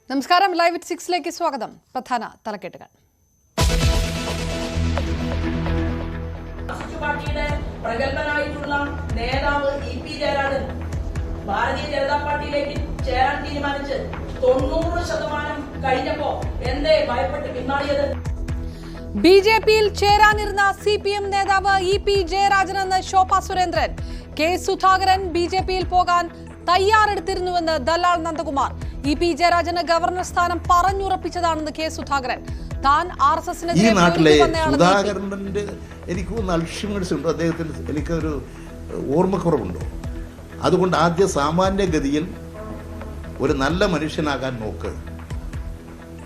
നമസ്കാരം. Live at 6ലേക്ക് സ്വാഗതം. പ്രധാന തലക്കെട്ടുകൾ. പാർട്ടിയുടെ പ്രഗത്ഭനായിട്ടുള്ള നേതാവ് ഇ.പി. ജയരാജൻ ഭാരതീയ ജനതാ പാർട്ടിയിലേക്ക് ചേരാൻ തീരുമാനിച്ച് 90% കഴിഞ്ഞപ്പോ എന്തേ ഭയപ്പെട്ട് പിന്മാറിയത്? ബിജെപിയിൽ ചേരാനിരുന്ന CPM നേതാവ് ഇ.പി. ജയരാജൻ എന്ന് ശോഭാ സുരേന്ദ്രൻ. കെ സുധാകരൻ ബിജെപിയിൽ പോകാൻ തയ്യാറെടുത്തിരുന്നുവെന്ന് ദല്ലാൽ നന്ദകുമാർ. ഇ.പി. ജയരാജന് ഗവർണർ സ്ഥാനം പറഞ്ഞുറപ്പിച്ചതാണെന്ന് കെ സുധാകരൻ. താൻ ഈ നാട്ടിലെ സുധാകരന്റെ എനിക്ക് അൽഷിമേഴ്സ് ഉണ്ടോ, അദ്ദേഹത്തിന് എനിക്കൊരു ഓർമ്മക്കുറവുണ്ടോ? അതുകൊണ്ട് ആദ്യ സാമാന്യഗതിയിൽ ഒരു നല്ല മനുഷ്യനാകാൻ നോക്ക്,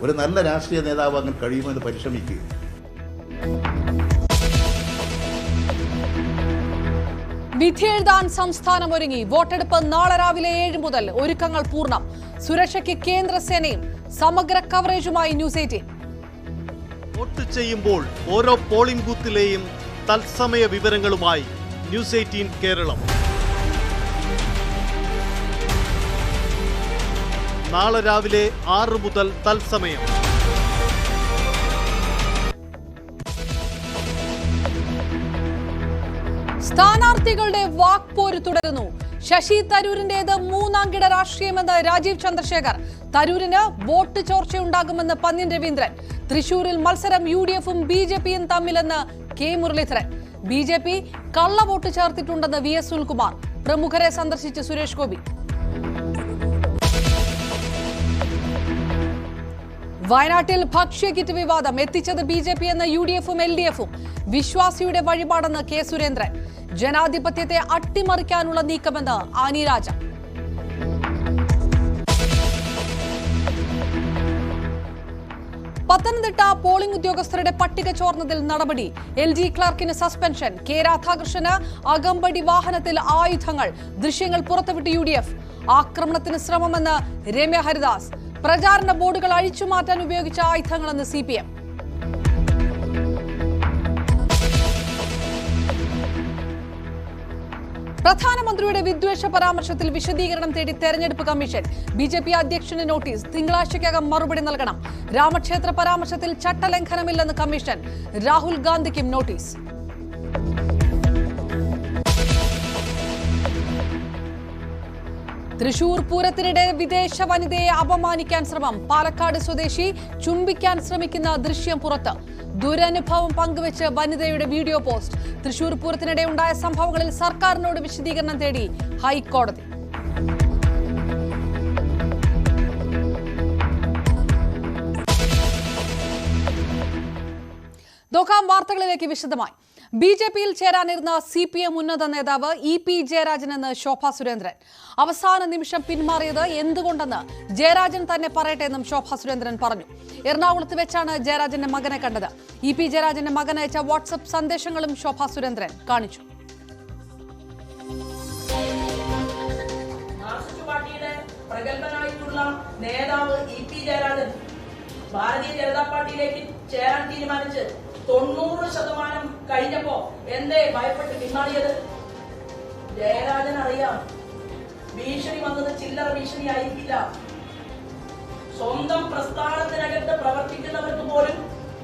ഒരു നല്ല രാഷ്ട്രീയ നേതാവാകാൻ കഴിയുമെന്ന് പരിശ്രമിക്കുക. വിധിയെഴുതാൻ സംസ്ഥാനം ഒരുങ്ങി. വോട്ടെടുപ്പ് നാളെ രാവിലെ 7 മുതൽ. ഒരുക്കങ്ങൾ പൂർണ്ണം. സുരക്ഷയ്ക്ക് കേന്ദ്രസേനയും. സമഗ്ര കവറേജുമായി ന്യൂസ് 18. വോട്ട് ചെയ്യുമ്പോൾ ഓരോ പോളിംഗ് ബൂത്തിലെയും തത്സമയ വിവരങ്ങളുമായി ന്യൂസ് 18 കേരളം. നാളെ രാവിലെ 6 മുതൽ തത്സമയം. സ്ഥാനാർത്ഥികളുടെ വാക്പോര് തുടരുന്നു. ശശി തരൂരിന്റേത് മൂന്നാംകിട രാഷ്ട്രീയമെന്ന് രാജീവ് ചന്ദ്രശേഖർ. തരൂരിന് വോട്ട് ചോർച്ചയുണ്ടാകുമെന്ന് പന്ന്യൻ രവീന്ദ്രൻ. തൃശൂരിൽ മത്സരം UDF-ഉം BJP-യും തമ്മിലെന്ന് കെ മുരളീധരൻ. BJP കള്ളവോട്ട് ചേർത്തിട്ടുണ്ടെന്ന് VS സുനിൽകുമാർ. പ്രമുഖരെ സന്ദർശിച്ച് സുരേഷ് ഗോപി. വയനാട്ടിൽ ഭക്ഷ്യക്കിറ്റ് വിവാദം. എത്തിച്ചത് BJP എന്ന UDF-ഉം LDF-ഉം. വിശ്വാസിയുടെ വഴിപാടെന്ന് കെ സുരേന്ദ്രൻ. ജനാധിപത്യത്തെ അട്ടിമറിക്കാനുള്ള നീക്കമെന്ന് ആനി രാജ. പത്തനംതിട്ട പോളിംഗ് ഉദ്യോഗസ്ഥരുടെ പട്ടിക ചോർന്നതിൽ നടപടി. LG ക്ലർക്കിന് സസ്പെൻഷൻ. കെ രാധാകൃഷ്ണന് അകമ്പടി വാഹനത്തിൽ ആയുധങ്ങൾ. ദൃശ്യങ്ങൾ പുറത്തുവിട്ട് UDF. ആക്രമണത്തിന് ശ്രമമെന്ന് രമ്യ ഹരിദാസ്. പ്രചാരണ ബോർഡുകൾ അഴിച്ചുമാറ്റാൻ ഉപയോഗിച്ച ആയുധങ്ങളെന്ന് CPM. പ്രധാനമന്ത്രിയുടെ വിദ്വേഷ പരാമർശത്തിൽ വിശദീകരണം തേടി തെരഞ്ഞെടുപ്പ് കമ്മീഷൻ. BJP അധ്യക്ഷന് നോട്ടീസ്. തിങ്കളാഴ്ചയ്ക്കകം മറുപടി നൽകണം. രാമക്ഷേത്ര പരാമർശത്തിൽ ചട്ടലംഘനമില്ലെന്ന് കമ്മീഷൻ. രാഹുൽ ഗാന്ധിക്കും നോട്ടീസ്. തൃശൂർ പൂരത്തിനിടെ വിദേശ വനിതയെ അപമാനിക്കാൻ ശ്രമം. പാലക്കാട് സ്വദേശി ചുംബിക്കാൻ ശ്രമിക്കുന്ന ദൃശ്യം പുറത്ത്. ദുരനുഭവം പങ്കുവെച്ച് വനിതയുടെ വീഡിയോ പോസ്റ്റ്. തൃശൂർ പൂരത്തിനിടെ ഉണ്ടായ സംഭവങ്ങളിൽ സർക്കാരിനോട് വിശദീകരണം തേടി ഹൈക്കോടതി. നോക്കാം വാർത്തകളിലേക്ക് വിശദമായി. BJP-യിൽ ചേരാനിരുന്ന CPM ഉന്നത നേതാവ് ഇ.പി. ജയരാജൻ എന്ന് ശോഭാ സുരേന്ദ്രൻ. അവസാന നിമിഷം പിന്മാറിയത് എന്തുകൊണ്ടെന്ന് ജയരാജൻ തന്നെ പറയട്ടെ എന്നും ശോഭാ സുരേന്ദ്രൻ പറഞ്ഞു. എറണാകുളത്ത് വെച്ചാണ് ജയരാജന്റെ മകനെ കണ്ടത്. ഇ.പി. ജയരാജന്റെ മകൻ അയച്ച വാട്സ്ആപ്പ് സന്ദേശങ്ങളും ശോഭാ സുരേന്ദ്രൻ കാണിച്ചു. പാർട്ടിയുടെ പ്രഗത്ഭനായിട്ടുള്ള നേതാവ് ഇ.പി. ജയരാജൻ ഭാരതീയ ജനതാ പാർട്ടിയിലേക്ക് ചേരാൻ തീരുമാനിച്ച് 90% കഴിഞ്ഞപ്പോ എന്തേ ഭയപ്പെട്ട് പിന്മാറിയത്? ജയരാജൻ അറിയാം, ഭീഷണി വന്നത് ചില്ലറ ഭീഷണി ആയിരിക്കില്ല. സ്വന്തം പ്രസ്ഥാനത്തിനകത്ത് പ്രവർത്തിക്കുന്നവർക്ക് പോലും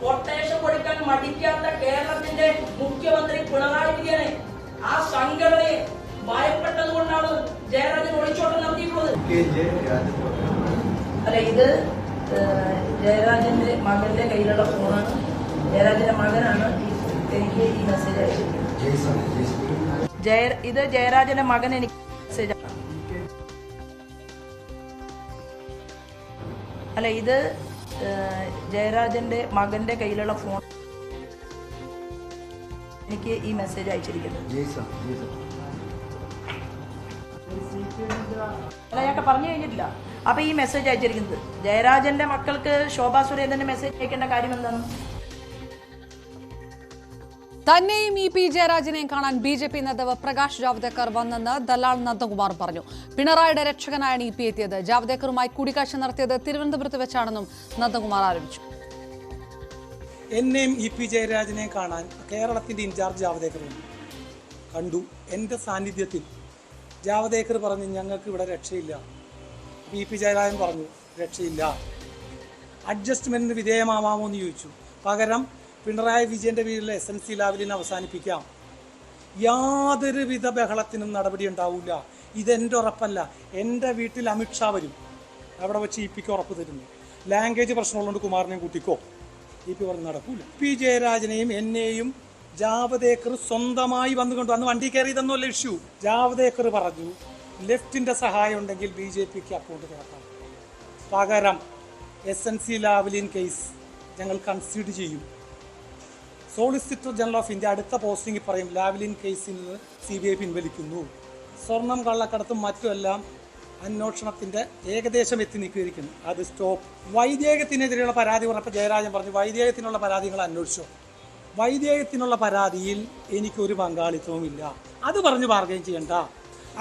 കൊട്ടേഷൻ കൊടുക്കാൻ മടിക്കാത്ത കേരളത്തിന്റെ മുഖ്യമന്ത്രി പിണറായി വിജയനെ, ആ സംഘടനയെ ഭയപ്പെട്ടതുകൊണ്ടാണ് ജയരാജൻ ഒളിച്ചോട്ടം നടത്തിയിട്ടുള്ളത്. അല്ല, ഇത് ജയരാജന്റെ മകന്റെ കയ്യിലുള്ള ഫോണാണ്. ജയരാജന്റെ മകനാണ് എനിക്ക് ഈ മെസ്സേജ് അയച്ചത്. ഇത് ജയരാജന്റെ മകൻ എനിക്ക് മെസ്സേജ്. അല്ല, ഇത് ജയരാജന്റെ മകന്റെ കയ്യിലുള്ള ഫോൺ എനിക്ക് ഈ മെസ്സേജ് അയച്ചിരിക്കുന്നത്. അല്ല, ഞാൻ പറഞ്ഞു കഴിഞ്ഞിട്ടില്ല. അപ്പൊ ഈ മെസ്സേജ് അയച്ചിരിക്കുന്നത് ജയരാജന്റെ മക്കൾക്ക് ശോഭാ സുരേന്ദ്രന്റെ മെസ്സേജ് അയക്കേണ്ട കാര്യം എന്താണ്? തന്നെയും ഇ.പി. ജയരാജനെയും കാണാൻ BJP നേതാവ് പ്രകാശ് ജാവ്ദേക്കർ വന്നെന്ന് ദല്ലാൽ നന്ദകുമാർ പറഞ്ഞു. പിണറായിയുടെ രക്ഷകനായാണ് ഇ.പി. എത്തിയത്. ജാവ്ദേക്കറുമായി കൂടിക്കാഴ്ച നടത്തിയത് തിരുവനന്തപുരത്ത് വെച്ചാണെന്നും നന്ദകുമാർ ആരോപിച്ചു. എന്നെയും ഇ.പി. ജയരാജനെയും കാണാൻ കേരളത്തിന്റെ ഇൻചാർജ് ജാവ്ദേക്കർ കണ്ടു. എൻ്റെ സാന്നിധ്യത്തിൽ ജാവ്ദേക്കർ പറഞ്ഞു, ഞങ്ങൾക്ക് ഇവിടെ രക്ഷയില്ല. ഇ.പി. ജയരാജൻ പറഞ്ഞു, രക്ഷയില്ല. അഡ്ജസ്റ്റ്മെന്റിന് വിധേയമാവാമോ എന്ന് ചോദിച്ചു. പകരം പിണറായി വിജയന്റെ വീട്ടിലെ SNC ലാവലിനെ അവസാനിപ്പിക്കാം. യാതൊരുവിധ ബഹളത്തിനും നടപടി ഉണ്ടാവില്ല. ഇതെൻ്റെ ഉറപ്പല്ല. എൻ്റെ വീട്ടിൽ അമിത്ഷാ വരും. അവിടെ വെച്ച് EP ഉറപ്പ് തരുന്നു. ലാംഗ്വേജ് പ്രശ്നമുള്ളതുകൊണ്ട് കുമാരനെയും കൂട്ടിക്കോ. EP പറഞ്ഞ് നടക്കൂല. P ജയരാജനെയും എന്നെയും ജാവദേക്കർ സ്വന്തമായി വന്നുകൊണ്ട് അന്ന് വണ്ടി കയറിയതെന്നല്ല ഇഷ്യൂ. ജാവദേക്കർ പറഞ്ഞു ലെഫ്റ്റിന്റെ സഹായം ഉണ്ടെങ്കിൽ BJPക്ക് അക്കൗണ്ട് തുറക്കാം. പകരം SNC ലാവലിൻ കേസ് ഞങ്ങൾ കൺസിഡർ ചെയ്യും. സോളിസിറ്റർ ജനറൽ ഓഫ് ഇന്ത്യ അടുത്ത പോസ്റ്റിംഗ് പറയും ലാവലിൻ കേസിൽ നിന്ന് CBI പിൻവലിക്കുന്നു. സ്വർണം കള്ളക്കടത്തും മറ്റുമെല്ലാം അന്വേഷണത്തിന്റെ ഏകദേശം എത്തി നിൽക്കുകയായിരിക്കുന്നു. അത് സ്റ്റോപ്പ്. വൈദേഹത്തിനെതിരെയുള്ള പരാതി പറഞ്ഞപ്പോൾ ജയരാജൻ പറഞ്ഞു വൈദേഹത്തിനുള്ള പരാതികൾ അന്വേഷിച്ചോ. വൈദേഹത്തിനുള്ള പരാതിയിൽ എനിക്കൊരു പങ്കാളിത്തവുമില്ല. അത് പറഞ്ഞ് ബാർഗൈൻ ചെയ്യണ്ട.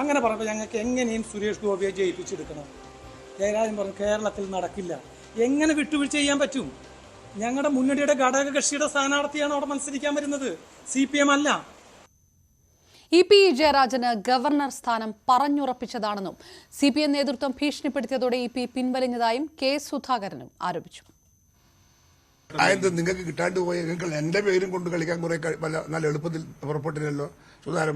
അങ്ങനെ പറഞ്ഞപ്പോൾ ഞങ്ങൾക്ക് എങ്ങനെയും സുരേഷ് ഗോപിയെ ജയിപ്പിച്ചെടുക്കണം. ജയരാജൻ പറഞ്ഞു കേരളത്തിൽ നടക്കില്ല. എങ്ങനെ വിട്ടുവീഴ്ച ചെയ്യാൻ പറ്റും? ഞങ്ങളുടെ മുന്നണിയുടെ ഘടകകക്ഷിയുടെ സ്ഥാനാർത്ഥിയാണ് അവിടെ മത്സരിക്കാൻ വരുന്നത്, CPM അല്ല. EP ജയരാജന് ഗവർണർ സ്ഥാനം പറഞ്ഞുറപ്പിച്ചതാണെന്നും CPM നേതൃത്വം ഭീഷണിപ്പെടുത്തിയതോടെ EP പിൻവലിഞ്ഞതായും K സുധാകരനും ആരോപിച്ചു. അതായത് നിങ്ങൾക്ക് കിട്ടാണ്ട് പോയ നിങ്ങൾ എന്റെ പേരും കൊണ്ട് കളിക്കാൻ കുറെ നല്ല എളുപ്പത്തിൽ പുറപ്പെട്ടില്ലല്ലോ. സുധാരൻ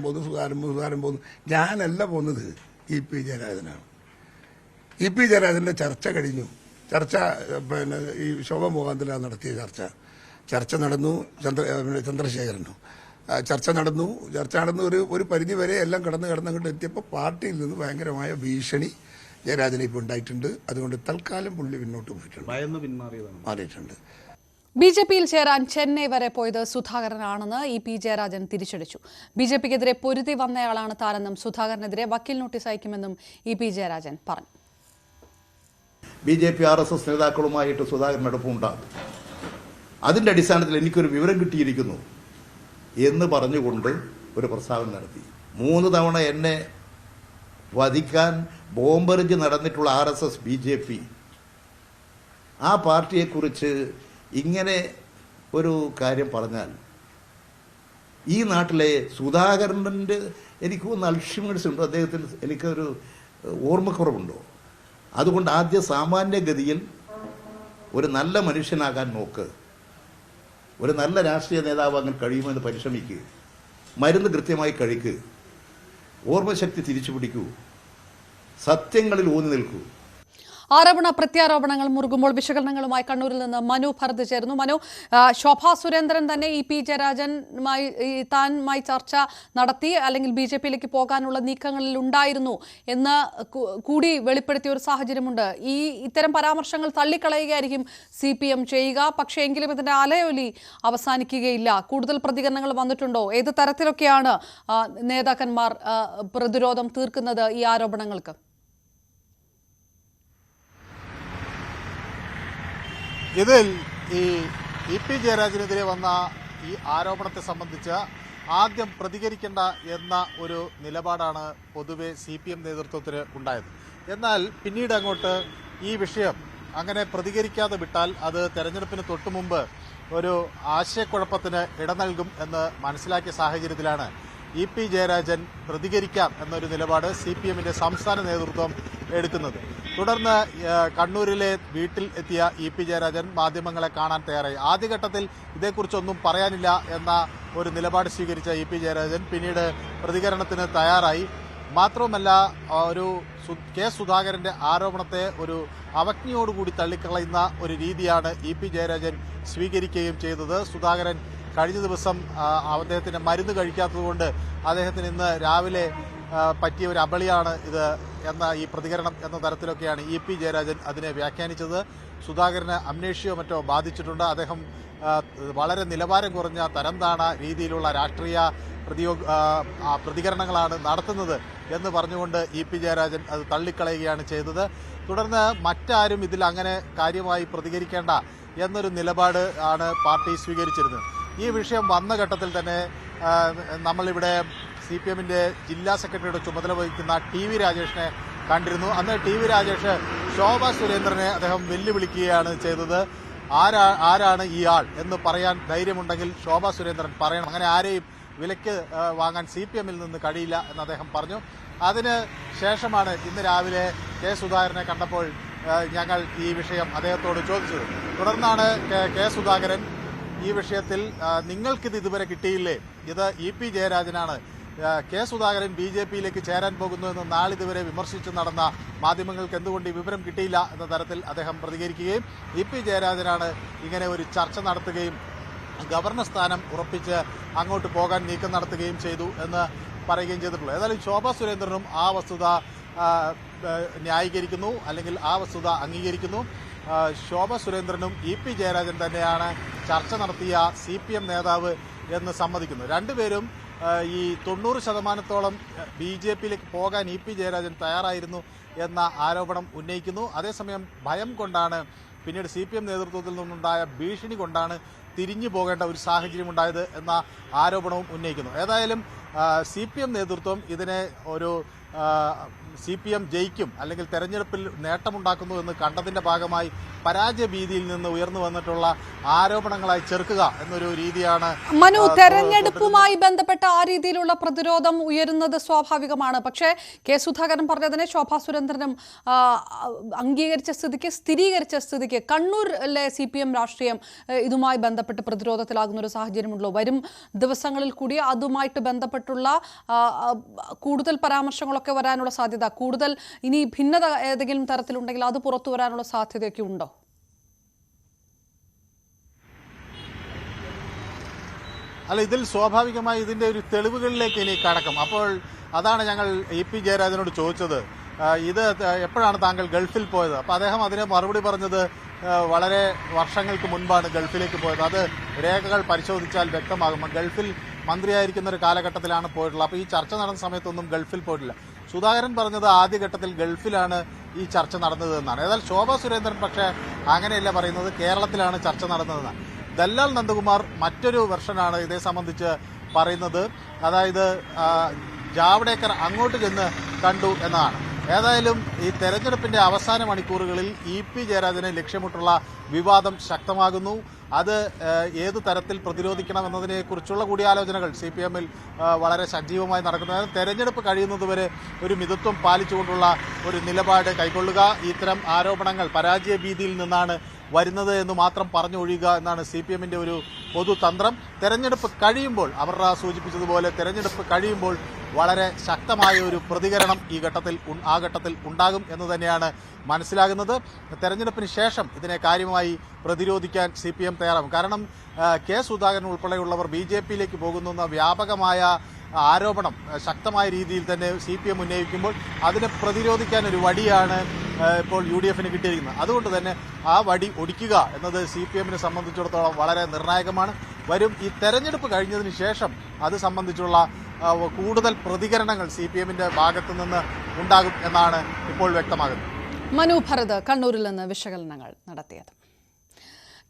പോകുന്നു. ഞാനല്ല പോകുന്നത്, EP ജയരാജനാണ്. EP ജയരാജന്റെ ചർച്ച കഴിഞ്ഞു. ചർച്ച ഈ ശോഭ മുഖാന്തരം നടത്തിയ ചർച്ച നടന്നു. ചന്ദ്രശേഖരനോ ചർച്ച നടന്നു ഒരു പരിധി വരെ എല്ലാം കടന്നങ്ങോട്ട് എത്തിയപ്പോൾ പാർട്ടിയിൽ നിന്ന് ഭയങ്കരമായ ഭീഷണി ജയരാജനെ ഇപ്പോൾ ഉണ്ടായിട്ടുണ്ട്. അതുകൊണ്ട് തൽക്കാലം പുള്ളി പിന്നോട്ട് പോയിട്ടുണ്ട്, മാറിയിട്ടുണ്ട്. BJPയിൽ ചേരാൻ ചെന്നൈ വരെ പോയത് സുധാകരനാണെന്ന് EP ജയരാജൻ തിരിച്ചടിച്ചു. BJPക്കെതിരെ പൊരുതി വന്നയാളാണ് താനെന്നും സുധാകരനെതിരെ വക്കീൽ നോട്ടീസ് അയക്കുമെന്നും EP ജയരാജൻ പറഞ്ഞു. BJP RSS നേതാക്കളുമായിട്ട് Sudhakaran അടുപ്പമുണ്ടാകും. അതിൻ്റെ അടിസ്ഥാനത്തിൽ എനിക്കൊരു വിവരം കിട്ടിയിരിക്കുന്നു എന്ന് പറഞ്ഞുകൊണ്ട് ഒരു പ്രസ്താവന നടത്തി. 3 തവണ എന്നെ വധിക്കാൻ ബോംബെറിഞ്ച് നടന്നിട്ടുള്ള RSS BJP ആ പാർട്ടിയെക്കുറിച്ച് ഇങ്ങനെ ഒരു കാര്യം പറഞ്ഞാൽ ഈ നാട്ടിലെ സുധാകരൻ്റെ എനിക്ക് തോന്നുന്ന അൽഷിമേഴ്സ് ഉണ്ടോ, അദ്ദേഹത്തിന് എനിക്കൊരു ഓർമ്മക്കുറവുണ്ടോ? അതുകൊണ്ട് ആദ്യം സാമാന്യഗതിയിൽ ഒരു നല്ല മനുഷ്യനാകാൻ നോക്ക്, ഒരു നല്ല രാഷ്ട്രീയ നേതാവാകാൻ കഴിയുമെന്ന് പരിശ്രമിക്കുക, മരുന്ന് കൃത്യമായി കഴിക്കുക, ഓർമ്മശക്തി തിരിച്ചു പിടിക്കൂ, സത്യങ്ങളിൽ ഊന്നി നിൽക്കൂ. ആരോപണ പ്രത്യാരോപണങ്ങൾ മുറുകുമ്പോൾ വിശകലനങ്ങളുമായി കണ്ണൂരിൽ നിന്ന് മനു ഭരത് ചേർന്നു. മനു, ശോഭാ സുരേന്ദ്രൻ തന്നെ EP ജയരാജനുമായി ചർച്ച നടത്തി, അല്ലെങ്കിൽ BJPയിലേക്ക് പോകാനുള്ള നീക്കങ്ങളിൽ ഉണ്ടായിരുന്നു എന്ന് കൂടി വെളിപ്പെടുത്തിയ ഒരു സാഹചര്യമുണ്ട്. ഇത്തരം പരാമർശങ്ങൾ തള്ളിക്കളയുകയായിരിക്കും CPM ചെയ്യുക. പക്ഷേ എങ്കിലും ഇതിന്റെ അലയൊലി അവസാനിക്കുകയില്ല. കൂടുതൽ പ്രതികരണങ്ങൾ വന്നിട്ടുണ്ടോ? ഏത് തരത്തിലൊക്കെയാണ് നേതാക്കന്മാർ പ്രതിരോധം തീർക്കുന്നത് ഈ ആരോപണങ്ങൾക്ക്? ഇതിൽ ഈ EP ജയരാജനെതിരെ വന്ന ഈ ആരോപണത്തെ സംബന്ധിച്ച് ആദ്യം പ്രതികരിക്കേണ്ട എന്ന ഒരു നിലപാടാണ് പൊതുവെ CPM നേതൃത്വത്തിന് ഉണ്ടായത്. എന്നാൽ പിന്നീട് അങ്ങോട്ട് ഈ വിഷയം അങ്ങനെ പ്രതികരിക്കാതെ വിട്ടാൽ അത് തെരഞ്ഞെടുപ്പിന് തൊട്ടു മുമ്പ് ഒരു ആശയക്കുഴപ്പത്തിന് ഇട നൽകും എന്ന് മനസ്സിലാക്കിയ സാഹചര്യത്തിലാണ് EP ജയരാജൻ പ്രതികരിക്കാം എന്നൊരു നിലപാട് CPMന്റെ സംസ്ഥാന നേതൃത്വം എടുക്കുന്നത്. തുടർന്ന് കണ്ണൂരിലെ വീട്ടിൽ എത്തിയ EP ജയരാജൻ മാധ്യമങ്ങളെ കാണാൻ തയ്യാറായി. ആദ്യഘട്ടത്തിൽ ഇതേക്കുറിച്ചൊന്നും പറയാനില്ല എന്ന ഒരു നിലപാട് സ്വീകരിച്ച EP ജയരാജൻ പിന്നീട് പ്രതികരണത്തിന് തയ്യാറായി. മാത്രവുമല്ല, ഒരു K സുധാകരന്റെ ആരോപണത്തെ ഒരു അവജ്ഞയോടുകൂടി തള്ളിക്കളയുന്ന ഒരു രീതിയാണ് EP ജയരാജൻ സ്വീകരിക്കുകയും ചെയ്തത്. സുധാകരൻ കഴിഞ്ഞ ദിവസം അദ്ദേഹത്തിന്റെ മരുന്ന് കഴിക്കാത്തതുകൊണ്ട് അദ്ദേഹത്തിന് ഇന്ന് രാവിലെ പറ്റിയ ഒരു അബളിയാണ് ഇത് എന്ന ഈ പ്രതികരണം എന്ന തരത്തിലൊക്കെയാണ് EP ജയരാജൻ അതിനെ വ്യാഖ്യാനിച്ചത്. സുധാകരന് അമ്നേഷ്യോ മറ്റോ ബാധിച്ചിട്ടുണ്ട്. അദ്ദേഹം വളരെ നിലവാരം കുറഞ്ഞ തരംതാണ രീതിയിലുള്ള രാഷ്ട്രീയ പ്രതികരണങ്ങളാണ് നടത്തുന്നത് എന്ന് പറഞ്ഞുകൊണ്ട് EP ജയരാജൻ അത് തള്ളിക്കളയുകയാണ് ചെയ്തത്. തുടർന്ന് മറ്റാരും ഇതിൽ അങ്ങനെ കാര്യമായി പ്രതികരിക്കേണ്ട എന്നൊരു നിലപാട് ആണ് പാർട്ടി സ്വീകരിച്ചിരുന്നത്. ഈ വിഷയം വന്ന ഘട്ടത്തിൽ തന്നെ നമ്മളിവിടെ CPMന്റെ ജില്ലാ സെക്രട്ടറിയുടെ ചുമതല വഹിക്കുന്ന TV രാജേഷിനെ കണ്ടിരുന്നു. അന്ന് TV രാജേഷ് ശോഭാ സുരേന്ദ്രനെ അദ്ദേഹം വെല്ലുവിളിക്കുകയാണ് ചെയ്തത്. ആരാണ് ഈ ആൾ എന്ന് പറയാൻ ധൈര്യമുണ്ടെങ്കിൽ ശോഭാ സുരേന്ദ്രൻ പറയണം. അങ്ങനെ ആരെയും വിലയ്ക്ക് വാങ്ങാൻ CPMൽ നിന്ന് കഴിയില്ല എന്ന് അദ്ദേഹം പറഞ്ഞു. അതിന് ശേഷമാണ് ഇന്ന് രാവിലെ K സുധാകരനെ കണ്ടപ്പോൾ ഞങ്ങൾ ഈ വിഷയം അദ്ദേഹത്തോട് ചോദിച്ചത്. തുടർന്നാണ് കെ സുധാകരൻ ഈ വിഷയത്തിൽ നിങ്ങൾക്കിത് ഇതുവരെ കിട്ടിയില്ലേ, ഇത് ഇ.പി. ജയരാജനാണ്, കെ സുധാകരൻ BJP-യിലേക്ക് ചേരാൻ പോകുന്നു എന്ന് നാളിതുവരെ വിമർശിച്ച് നടന്ന മാധ്യമങ്ങൾക്ക് എന്തുകൊണ്ട് ഈ വിവരം കിട്ടിയില്ല എന്ന തരത്തിൽ അദ്ദേഹം പ്രതികരിക്കുകയും ഇ.പി. ജയരാജനാണ് ഇങ്ങനെ ഒരു ചർച്ച നടത്തുകയും ഗവർണർ സ്ഥാനം ഉറപ്പിച്ച് അങ്ങോട്ട് പോകാൻ നീക്കം നടത്തുകയും ചെയ്തു എന്ന് പറയുകയും ചെയ്തിട്ടുള്ളത്. ഏതായാലും ശോഭാ സുരേന്ദ്രനും ആ വസ്തുത ന്യായീകരിക്കുന്നു, അല്ലെങ്കിൽ ആ വസ്തുത അംഗീകരിക്കുന്നു. ശോഭാ സുരേന്ദ്രനും ഇ.പി. ജയരാജൻ തന്നെയാണ് ചർച്ച നടത്തിയ CPM നേതാവ് എന്ന് സമ്മതിക്കുന്നു. രണ്ടുപേരും ഈ 90% BJP-യിലേക്ക് പോകാൻ ഇ.പി. ജയരാജൻ തയ്യാറായിരുന്നു എന്ന ആരോപണം ഉന്നയിക്കുന്നു. അതേസമയം ഭയം കൊണ്ടാണ്, പിന്നീട് CPM നേതൃത്വത്തിൽ നിന്നുണ്ടായ ഭീഷണി കൊണ്ടാണ് തിരിഞ്ഞു പോകേണ്ട ഒരു സാഹചര്യം ഉണ്ടായത് എന്ന ആരോപണവും ഉന്നയിക്കുന്നു. ഏതായാലും CPM നേതൃത്വം ഇതിനെ ഒരു CPM ജയിക്കും അല്ലെങ്കിൽ തെരഞ്ഞെടുപ്പിൽ നേട്ടമുണ്ടാക്കുന്നു എന്ന് കണ്ടതിന്റെ ഭാഗമായി പരാജയ ഭീതിയിൽ നിന്ന് ഉയർന്നു വന്നിട്ടുള്ള ആരോപണങ്ങളായി ചെറുക്കുക എന്നൊരു രീതിയാണ്. മനു, തെരഞ്ഞെടുപ്പുമായി ബന്ധപ്പെട്ട ആ രീതിയിലുള്ള പ്രതിരോധം ഉയരുന്നത് സ്വാഭാവികമാണ്. പക്ഷേ കെ സുധാകരൻ പറഞ്ഞതിനെ ശോഭാ സുരേന്ദ്രനും സ്ഥിരീകരിച്ച സ്ഥിതിക്ക് കണ്ണൂരിലെ CPM രാഷ്ട്രീയം ഇതുമായി ബന്ധപ്പെട്ട് പ്രതിരോധത്തിലാകുന്ന ഒരു സാഹചര്യമുണ്ടല്ലോ. വരും ദിവസങ്ങളിൽ കൂടി അതുമായിട്ട് ബന്ധപ്പെട്ടുള്ള കൂടുതൽ പരാമർശങ്ങളൊക്കെ വരാനുള്ള സാധ്യത, കൂടുതൽ ഇനി ഭിന്നത ഏതെങ്കിലും തരത്തിലുണ്ടെങ്കിൽ അത് പുറത്തു വരാനുള്ള സാധ്യതയൊക്കെ ഉണ്ടോ? അല്ല, ഇതിൽ സ്വാഭാവികമായി ഇതിൻ്റെ ഒരു തെളിവുകളിലേക്ക് ഇനി കടക്കും. അപ്പോൾ അതാണ് ഞങ്ങൾ ഇ.പി. ജയരാജനോട് ചോദിച്ചത്, ഇത് എപ്പോഴാണ് താങ്കൾ ഗൾഫിൽ പോയത്? അപ്പോൾ അദ്ദേഹം അതിന് മറുപടി പറഞ്ഞത് വളരെ വർഷങ്ങൾക്ക് മുൻപാണ് ഗൾഫിലേക്ക് പോയത്, അത് രേഖകൾ പരിശോധിച്ചാൽ വ്യക്തമാകും, ഗൾഫിൽ മന്ത്രിയായിരിക്കുന്ന ഒരു കാലഘട്ടത്തിലാണ് പോയിട്ടുള്ളത്. അപ്പോൾ ഈ ചർച്ച നടന്ന സമയത്തൊന്നും ഗൾഫിൽ പോയിട്ടില്ല. സുധാകരൻ പറഞ്ഞത് ആദ്യഘട്ടത്തിൽ ഗൾഫിലാണ് ഈ ചർച്ച നടന്നത് എന്നാണ്. ഏതായാലും ശോഭാ സുരേന്ദ്രൻ പക്ഷേ അങ്ങനെയല്ല പറയുന്നത്, കേരളത്തിലാണ് ചർച്ച നടന്നതെന്നാണ്. ദല്ലാൽ നന്ദകുമാർ മറ്റൊരു വെർഷനാണ് ഇതേ സംബന്ധിച്ച് പറയുന്നത്, അതായത് ജാവ്ദേക്കർ അങ്ങോട്ട് ചെന്ന് കണ്ടു എന്നാണ്. ഏതായാലും ഈ തെരഞ്ഞെടുപ്പിന്റെ അവസാന മണിക്കൂറുകളിൽ ഇ.പി. ജയരാജനെ ലക്ഷ്യമിട്ടുള്ള വിവാദം ശക്തമാകുന്നു. അത് ഏത് തരത്തിൽ പ്രതിരോധിക്കണം എന്നതിനെക്കുറിച്ചുള്ള കൂടിയാലോചനകൾ CPM-ൽ വളരെ സജീവമായി നടക്കുന്നു. അതായത് തെരഞ്ഞെടുപ്പ് കഴിയുന്നതുവരെ ഒരു മിതത്വം പാലിച്ചുകൊണ്ടുള്ള ഒരു നിലപാട് കൈക്കൊള്ളുക, ഇത്തരം ആരോപണങ്ങൾ പരാജയ ഭീതിയിൽ നിന്നാണ് വരുന്നത് എന്ന് മാത്രം പറഞ്ഞൊഴിയുക എന്നാണ് CPM-ന്റെ ഒരു പൊതുതന്ത്രം. തെരഞ്ഞെടുപ്പ് കഴിയുമ്പോൾ അവർ സൂചിപ്പിച്ചതുപോലെ തെരഞ്ഞെടുപ്പ് കഴിയുമ്പോൾ വളരെ ശക്തമായ ഒരു പ്രതികരണം ആ ഘട്ടത്തിൽ ഉണ്ടാകും എന്ന് തന്നെയാണ് മനസ്സിലാകുന്നത്. തെരഞ്ഞെടുപ്പിന് ശേഷം ഇതിനെ കാര്യമായി പ്രതിരോധിക്കാൻ CPM തയ്യാറാകും. കാരണം കെ സുധാകരൻ ഉൾപ്പെടെയുള്ളവർ BJP-യിലേക്ക് പോകുന്ന വ്യാപകമായ ആരോപണം ശക്തമായ രീതിയിൽ തന്നെ CPM ഉന്നയിക്കുമ്പോൾ അതിനെ പ്രതിരോധിക്കാൻ ഒരു വടിയാണ് ഇപ്പോൾ UDF-ന് കിട്ടിയിരിക്കുന്നത്. അതുകൊണ്ട് തന്നെ ആ വടി ഒടിക്കുക എന്നത് CPM-നെ സംബന്ധിച്ചിടത്തോളം വളരെ നിർണായകമാണ്. ഈ തെരഞ്ഞെടുപ്പ് കഴിഞ്ഞതിന് ശേഷം അത് സംബന്ധിച്ചുള്ള കൂടുതൽ പ്രതികരണങ്ങൾ CPM-ന്റെ ഭാഗത്തു നിന്ന് ഉണ്ടാകും എന്നാണ് ഇപ്പോൾ വ്യക്തമാകുന്നത്. മനു ഭരത് കണ്ണൂരിൽ നിന്ന് വിശകലനങ്ങൾ നടത്തിയത്.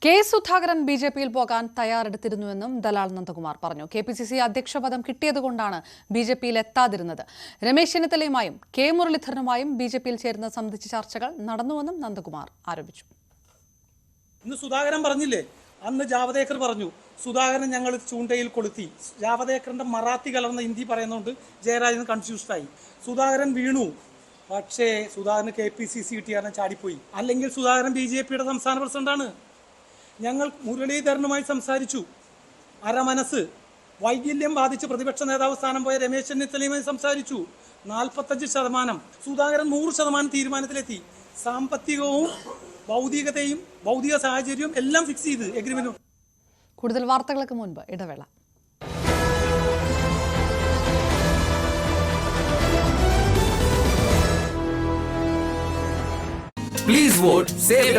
കെ സുധാകരൻ BJP-യിൽ പോകാൻ തയ്യാറെടുത്തിരുന്നുവെന്നും ദലാൽ നന്ദകുമാർ പറഞ്ഞു. KPCC അധ്യക്ഷ പദം കിട്ടിയതുകൊണ്ടാണ് BJP-യിൽ എത്താതിരുന്നത്. രമേശ് ചെന്നിത്തലയുമായും കെ മുരളീധരനുമായും BJP-യിൽ ചേരുന്നത് സംബന്ധിച്ച ചർച്ചകൾ നടന്നുവെന്നും നന്ദകുമാർ ആരോപിച്ചു. ഇന്ന് സുധാകരൻ പറഞ്ഞില്ലേ, അന്ന് ജാവദേക്കർ പറഞ്ഞു സുധാകരൻ ഞങ്ങൾ ചൂണ്ടയിൽ കൊളുത്തി. ജാവദേക്കറിന്റെ മറാത്തി കലർന്ന ഹിന്ദി പറയുന്നതുകൊണ്ട് ജയരാജന് കൺഫ്യൂസ്ഡായി. സുധാകരൻ വീണു. പക്ഷേ സുധാകരന് KPCC കിട്ടിയാലും ചാടിപ്പോയി. അല്ലെങ്കിൽ സുധാകരൻ BJP-യുടെ സംസ്ഥാന പ്രസിഡന്റാണ്. ഞങ്ങൾ മുരളീധരനുമായി സംസാരിച്ചു. അരമനസ് വൈകല്യം ബാധിച്ച് പ്രതിപക്ഷ നേതാവ് സ്ഥാനം പോയ രമേശ് ചെന്നിത്തലയുമായി സംസാരിച്ചു. 45%. സുധാകരൻ 100% തീരുമാനത്തിലെത്തി. സാമ്പത്തികവും ഭൗതിക സാഹചര്യവും എല്ലാം ഫിക്സ് ചെയ്ത് എഗ്രിമെന്റ്. കൂടുതൽ വാർത്തകൾക്ക് മുൻപ് ഇടവേള. Please vote. Save.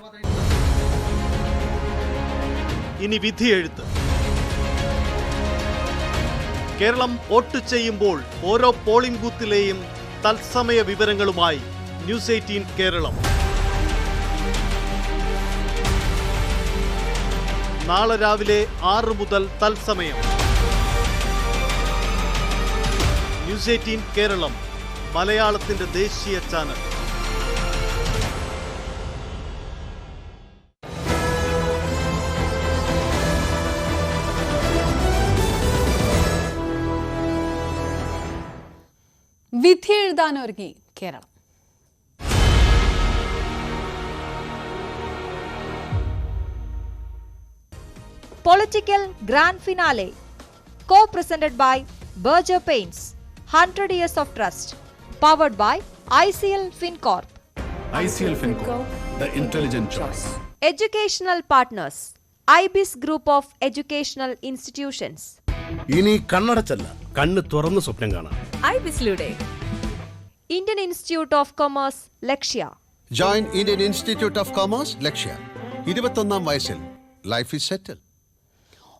ഇനി വിധിയെഴുത്ത്. കേരളം വോട്ട് ചെയ്യുമ്പോൾ ഓരോ പോളിംഗ് ബൂത്തിലെയും തത്സമയ വിവരങ്ങളുമായി ന്യൂസ് 18 കേരളം. നാളെ രാവിലെ 6 മുതൽ തത്സമയം. ന്യൂസ് 18 കേരളം, മലയാളത്തിന്റെ ദേശീയ ചാനൽ. വിധി എഴുതാനൊരുങ്ങി Keralam. Political Grand Finale, co-presented by Berger Paints, 100 Years of Trust, powered by ICL FinCorp. ICL FinCorp, the intelligent choice. Educational partners, IBIS Group of Educational Institutions. ഇനി കണ്ണടച്ചല്ല, കണ്ണ് തുറന്ന് സ്വപ്നം കാണാം. IBISലൂടെ Indian Institute of Commerce, Lakshya. Join Indian Institute of Commerce, Lakshya. 21ാം വയസ്സിൽ life is സെറ്റിൽ.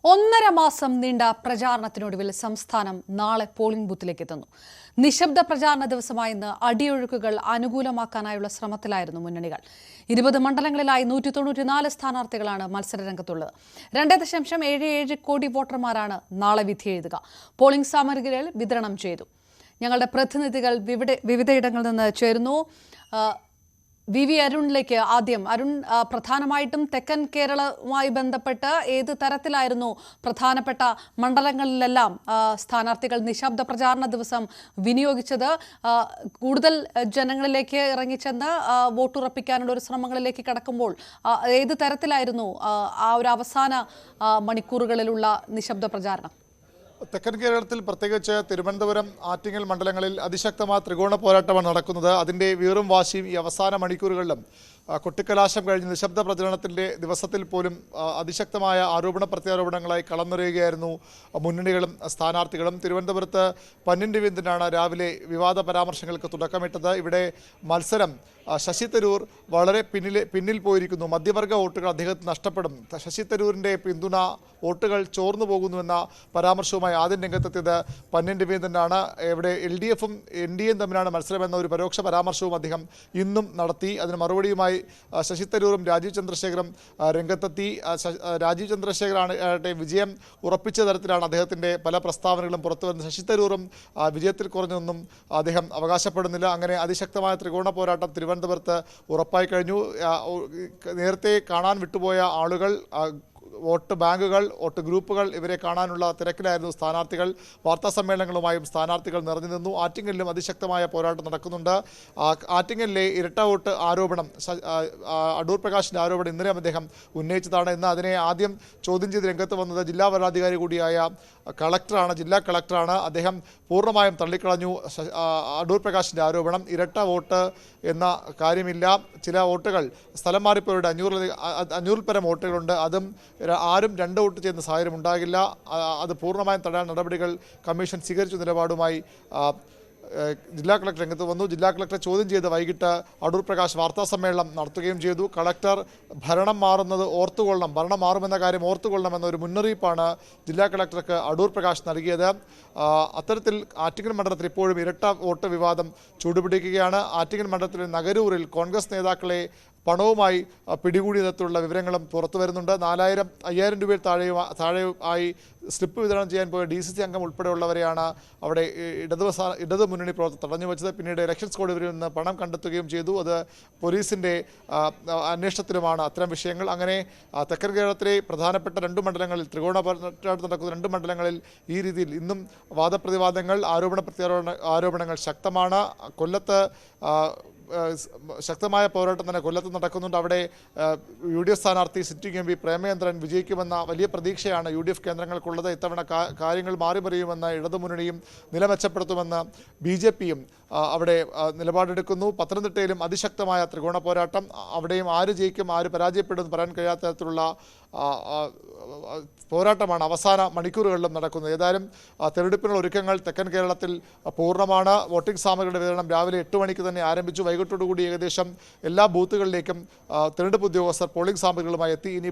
1.5 മാസം നീണ്ട പ്രചാരണത്തിനൊടുവിൽ സംസ്ഥാനം നാളെ പോളിംഗ് ബൂത്തിലേക്ക് എത്തുന്നു. നിശബ്ദ പ്രചാരണ ദിവസമായ ഇന്ന് അടിയൊഴുക്കുകൾ അനുകൂലമാക്കാനായുള്ള ശ്രമത്തിലായിരുന്നു മുന്നണികൾ. 20 മണ്ഡലങ്ങളിലായി 194 സ്ഥാനാർത്ഥികളാണ് മത്സരരംഗത്തുള്ളത്. 2.77 കോടി വോട്ടർമാരാണ് നാളെ വിധിയെഴുതുക. പോളിംഗ് സാമഗ്രികൾ വിതരണം ചെയ്തു. ഞങ്ങളുടെ പ്രതിനിധികൾ വിവിധയിടങ്ങളിൽ നിന്ന് ചേരുന്നു. വി അരുണിലേക്ക് ആദ്യം. അരുൺ, പ്രധാനമായിട്ടും തെക്കൻ കേരളവുമായി ബന്ധപ്പെട്ട് ഏത് തരത്തിലായിരുന്നു പ്രധാനപ്പെട്ട മണ്ഡലങ്ങളിലെല്ലാം സ്ഥാനാർത്ഥികൾ നിശബ്ദ പ്രചാരണ ദിവസം വിനിയോഗിച്ചത്? കൂടുതൽ ജനങ്ങളിലേക്ക് ഇറങ്ങിച്ചെന്ന് വോട്ടുറപ്പിക്കാനുള്ള ഒരു ശ്രമങ്ങളിലേക്ക് കടക്കുമ്പോൾ ഏത് തരത്തിലായിരുന്നു ആ ഒരു അവസാന മണിക്കൂറുകളിലുള്ള നിശബ്ദ പ്രചാരണം? തെക്കൻ കേരളത്തിൽ പ്രത്യേകിച്ച് തിരുവനന്തപുരം, ആറ്റിങ്ങൽ മണ്ഡലങ്ങളിൽ അതിശക്തമായ ത്രികോണ പോരാട്ടമാണ് നടക്കുന്നത്. അതിൻ്റെ വീറും വാശിയും ഈ അവസാന മണിക്കൂറുകളിലും കൊട്ടിക്കലാശം കഴിഞ്ഞ് നിശബ്ദ പ്രചരണത്തിൻ്റെ ദിവസത്തിൽ പോലും അതിശക്തമായ ആരോപണ പ്രത്യാരോപണങ്ങളായി കളമൊരുകയായിരുന്നു മുന്നണികളും സ്ഥാനാർത്ഥികളും. തിരുവനന്തപുരത്ത് പന്നിൻ രവീന്ദ്രനാണ് രാവിലെ വിവാദ പരാമർശങ്ങൾക്ക് തുടക്കമിട്ടത്. ഇവിടെ മത്സരം ശശി തരൂർ വളരെ പിന്നിൽ പോയിരിക്കുന്നു, മധ്യവർഗ വോട്ടുകൾ അദ്ദേഹത്തിന് നഷ്ടപ്പെടും, ശശി തരൂരിൻ്റെ പിന്തുണ വോട്ടുകൾ ചോർന്നു പോകുന്നുവെന്ന പരാമർശവുമായി ആദ്യം രംഗത്തെത്തിയത് പന്നിൻ രവീന്ദ്രനാണ്. ഇവിടെ LDFും NDAയും തമ്മിലാണ് മത്സരമെന്ന ഒരു പരോക്ഷ പരാമർശവും അദ്ദേഹം ഇന്നും നടത്തി. അതിന് മറുപടിയുമായി ശശി തരൂറും രാജീവ് ചന്ദ്രശേഖറും രംഗത്തെത്തി. രാജീവ് ചന്ദ്രശേഖറാണ് വിജയം ഉറപ്പിച്ച തരത്തിലാണ് അദ്ദേഹത്തിൻ്റെ പല പ്രസ്താവനകളും പുറത്തു വരുന്നത്. ശശി തരൂറും വിജയത്തിൽ കുറഞ്ഞൊന്നും അദ്ദേഹം അവകാശപ്പെടുന്നില്ല. അങ്ങനെ അതിശക്തമായ ത്രികോണ പോരാട്ടം തിരുവനന്തപുരത്ത് ഉറപ്പായി കഴിഞ്ഞു. നേരത്തെ കാണാൻ വിട്ടുപോയ ആളുകൾ, വോട്ട് ബാങ്കുകൾ, വോട്ട് ഗ്രൂപ്പുകൾ, ഇവരെ കാണാനുള്ള തിരക്കിലായിരുന്നു സ്ഥാനാർത്ഥികൾ. വാർത്താ സമ്മേളനങ്ങളുമായും സ്ഥാനാർത്ഥികൾ നിറഞ്ഞു നിന്നു. ആറ്റിങ്ങലിലും അതിശക്തമായ പോരാട്ടം നടക്കുന്നുണ്ട്. ആറ്റിങ്ങലിലെ ഇരട്ട വോട്ട് ആരോപണം, അടൂർ പ്രകാശിൻ്റെ ആരോപണം ഇന്നലെ അദ്ദേഹം ഉന്നയിച്ചതാണ്. ഇന്ന് അതിനെ ആദ്യം ചോദ്യം ചെയ്ത് രംഗത്ത് വന്നത് ജില്ലാ വരണാധികാരി കൂടിയായ ജില്ലാ കളക്ടറാണ്. അദ്ദേഹം പൂർണ്ണമായും തള്ളിക്കളഞ്ഞു അടൂർ പ്രകാശിൻ്റെ ആരോപണം. ഇരട്ട വോട്ട് എന്ന കാര്യമില്ല, ചില വോട്ടുകൾ സ്ഥലം മാറിപ്പോയുടെ 500 പരം വോട്ടുകളുണ്ട്, അതും ആരും 2 വോട്ട് ചെയ്യുന്ന സാഹചര്യം ഉണ്ടാകില്ല, അത് പൂർണ്ണമായും തടയാൻ നടപടികൾ കമ്മീഷൻ സ്വീകരിച്ച നിലപാടുമായി ജില്ലാ കളക്ടർ രംഗത്ത് വന്നു. ജില്ലാ കളക്ടറെ ചോദ്യം ചെയ്ത് വൈകിട്ട് അടൂർ പ്രകാശ് വാർത്താ സമ്മേളനം നടത്തുകയും ചെയ്തു. കളക്ടർ ഭരണം മാറുന്നത് ഓർത്തുകൊള്ളണം, ഭരണം മാറുമെന്ന കാര്യം ഓർത്തുകൊള്ളണമെന്ന ഒരു മുന്നറിയിപ്പാണ് ജില്ലാ കളക്ടർക്ക് അടൂർ പ്രകാശ് നൽകിയത്. അത്തരത്തിൽ ആറ്റിങ്ങൽ മണ്ഡലത്തിൽ ഇപ്പോഴും ഇരട്ട വോട്ട് വിവാദം ചൂടുപിടിക്കുകയാണ്. ആറ്റിങ്ങൽ മണ്ഡലത്തിലെ നഗരൂരിൽ കോൺഗ്രസ് നേതാക്കളെ പണവുമായി പിടികൂടിയ തരത്തിലുള്ള വിവരങ്ങളും പുറത്തു വരുന്നുണ്ട്. 5000 രൂപയിൽ താഴെ ആയി സ്ലിപ്പ് വിതരണം ചെയ്യാൻ പോയ DCC അംഗം ഉൾപ്പെടെയുള്ളവരെയാണ് അവിടെ ഇടതു മുന്നണി പ്രവർത്തകർ തടഞ്ഞു വെച്ചത്. പിന്നീട് ഇലക്ഷൻസ് കോഡ് ഇവരിൽ നിന്ന് പണം കണ്ടെത്തുകയും ചെയ്തു. അത് പോലീസിൻ്റെ അന്വേഷണത്തിലുമാണ് അത്തരം വിഷയങ്ങൾ. അങ്ങനെ തെക്കൻ കേരളത്തിലെ പ്രധാനപ്പെട്ട 2 മണ്ഡലങ്ങളിൽ, ത്രികോണ പോരാട്ടം നടക്കുന്ന 2 മണ്ഡലങ്ങളിൽ ഈ രീതിയിൽ ഇന്നും വാദപ്രതിവാദങ്ങൾ, ആരോപണങ്ങൾ ശക്തമാണ്. കൊല്ലത്ത് ശക്തമായ പോരാട്ടം തന്നെ കൊല്ലത്ത് നടക്കുന്നുണ്ട്. അവിടെ UDF സ്ഥാനാർത്ഥി സിറ്റിംഗ് MP പ്രേമചന്ദ്രൻ വിജയിക്കുമെന്ന വലിയ പ്രതീക്ഷയാണ് UDF കേന്ദ്രങ്ങൾക്കുള്ളത്. ഇത്തവണ കാര്യങ്ങൾ മാറിമറിയുമെന്ന് ഇടതുമുന്നണിയും നില മെച്ചപ്പെടുത്തുമെന്ന് BJPയും അവിടെ നിലപാടെടുക്കുന്നു. പത്തനംതിട്ടയിലും അതിശക്തമായ ത്രികോണ പോരാട്ടം, അവിടെയും ആര് ജയിക്കും ആര് പരാജയപ്പെടുമെന്ന് പറയാൻ കഴിയാത്ത തരത്തിലുള്ള പോരാട്ടമാണ് അവസാന മണിക്കൂറുകളിലും നടക്കുന്നത്. ഏതായാലും തെരഞ്ഞെടുപ്പിനുള്ള ഒരുക്കങ്ങൾ തെക്കൻ കേരളത്തിൽ പൂർണ്ണമാണ്. വോട്ടിംഗ് സാമഗ്രികളുടെ വിതരണം രാവിലെ 8 മണിക്ക് തന്നെ ആരംഭിച്ചു. വൈകിട്ടോടുകൂടി ഏകദേശം എല്ലാ ബൂത്തുകളിലേക്കും തെരഞ്ഞെടുപ്പ് ഉദ്യോഗസ്ഥർ പോളിംഗ് സാമഗ്രികളുമായി എത്തി. ഇനി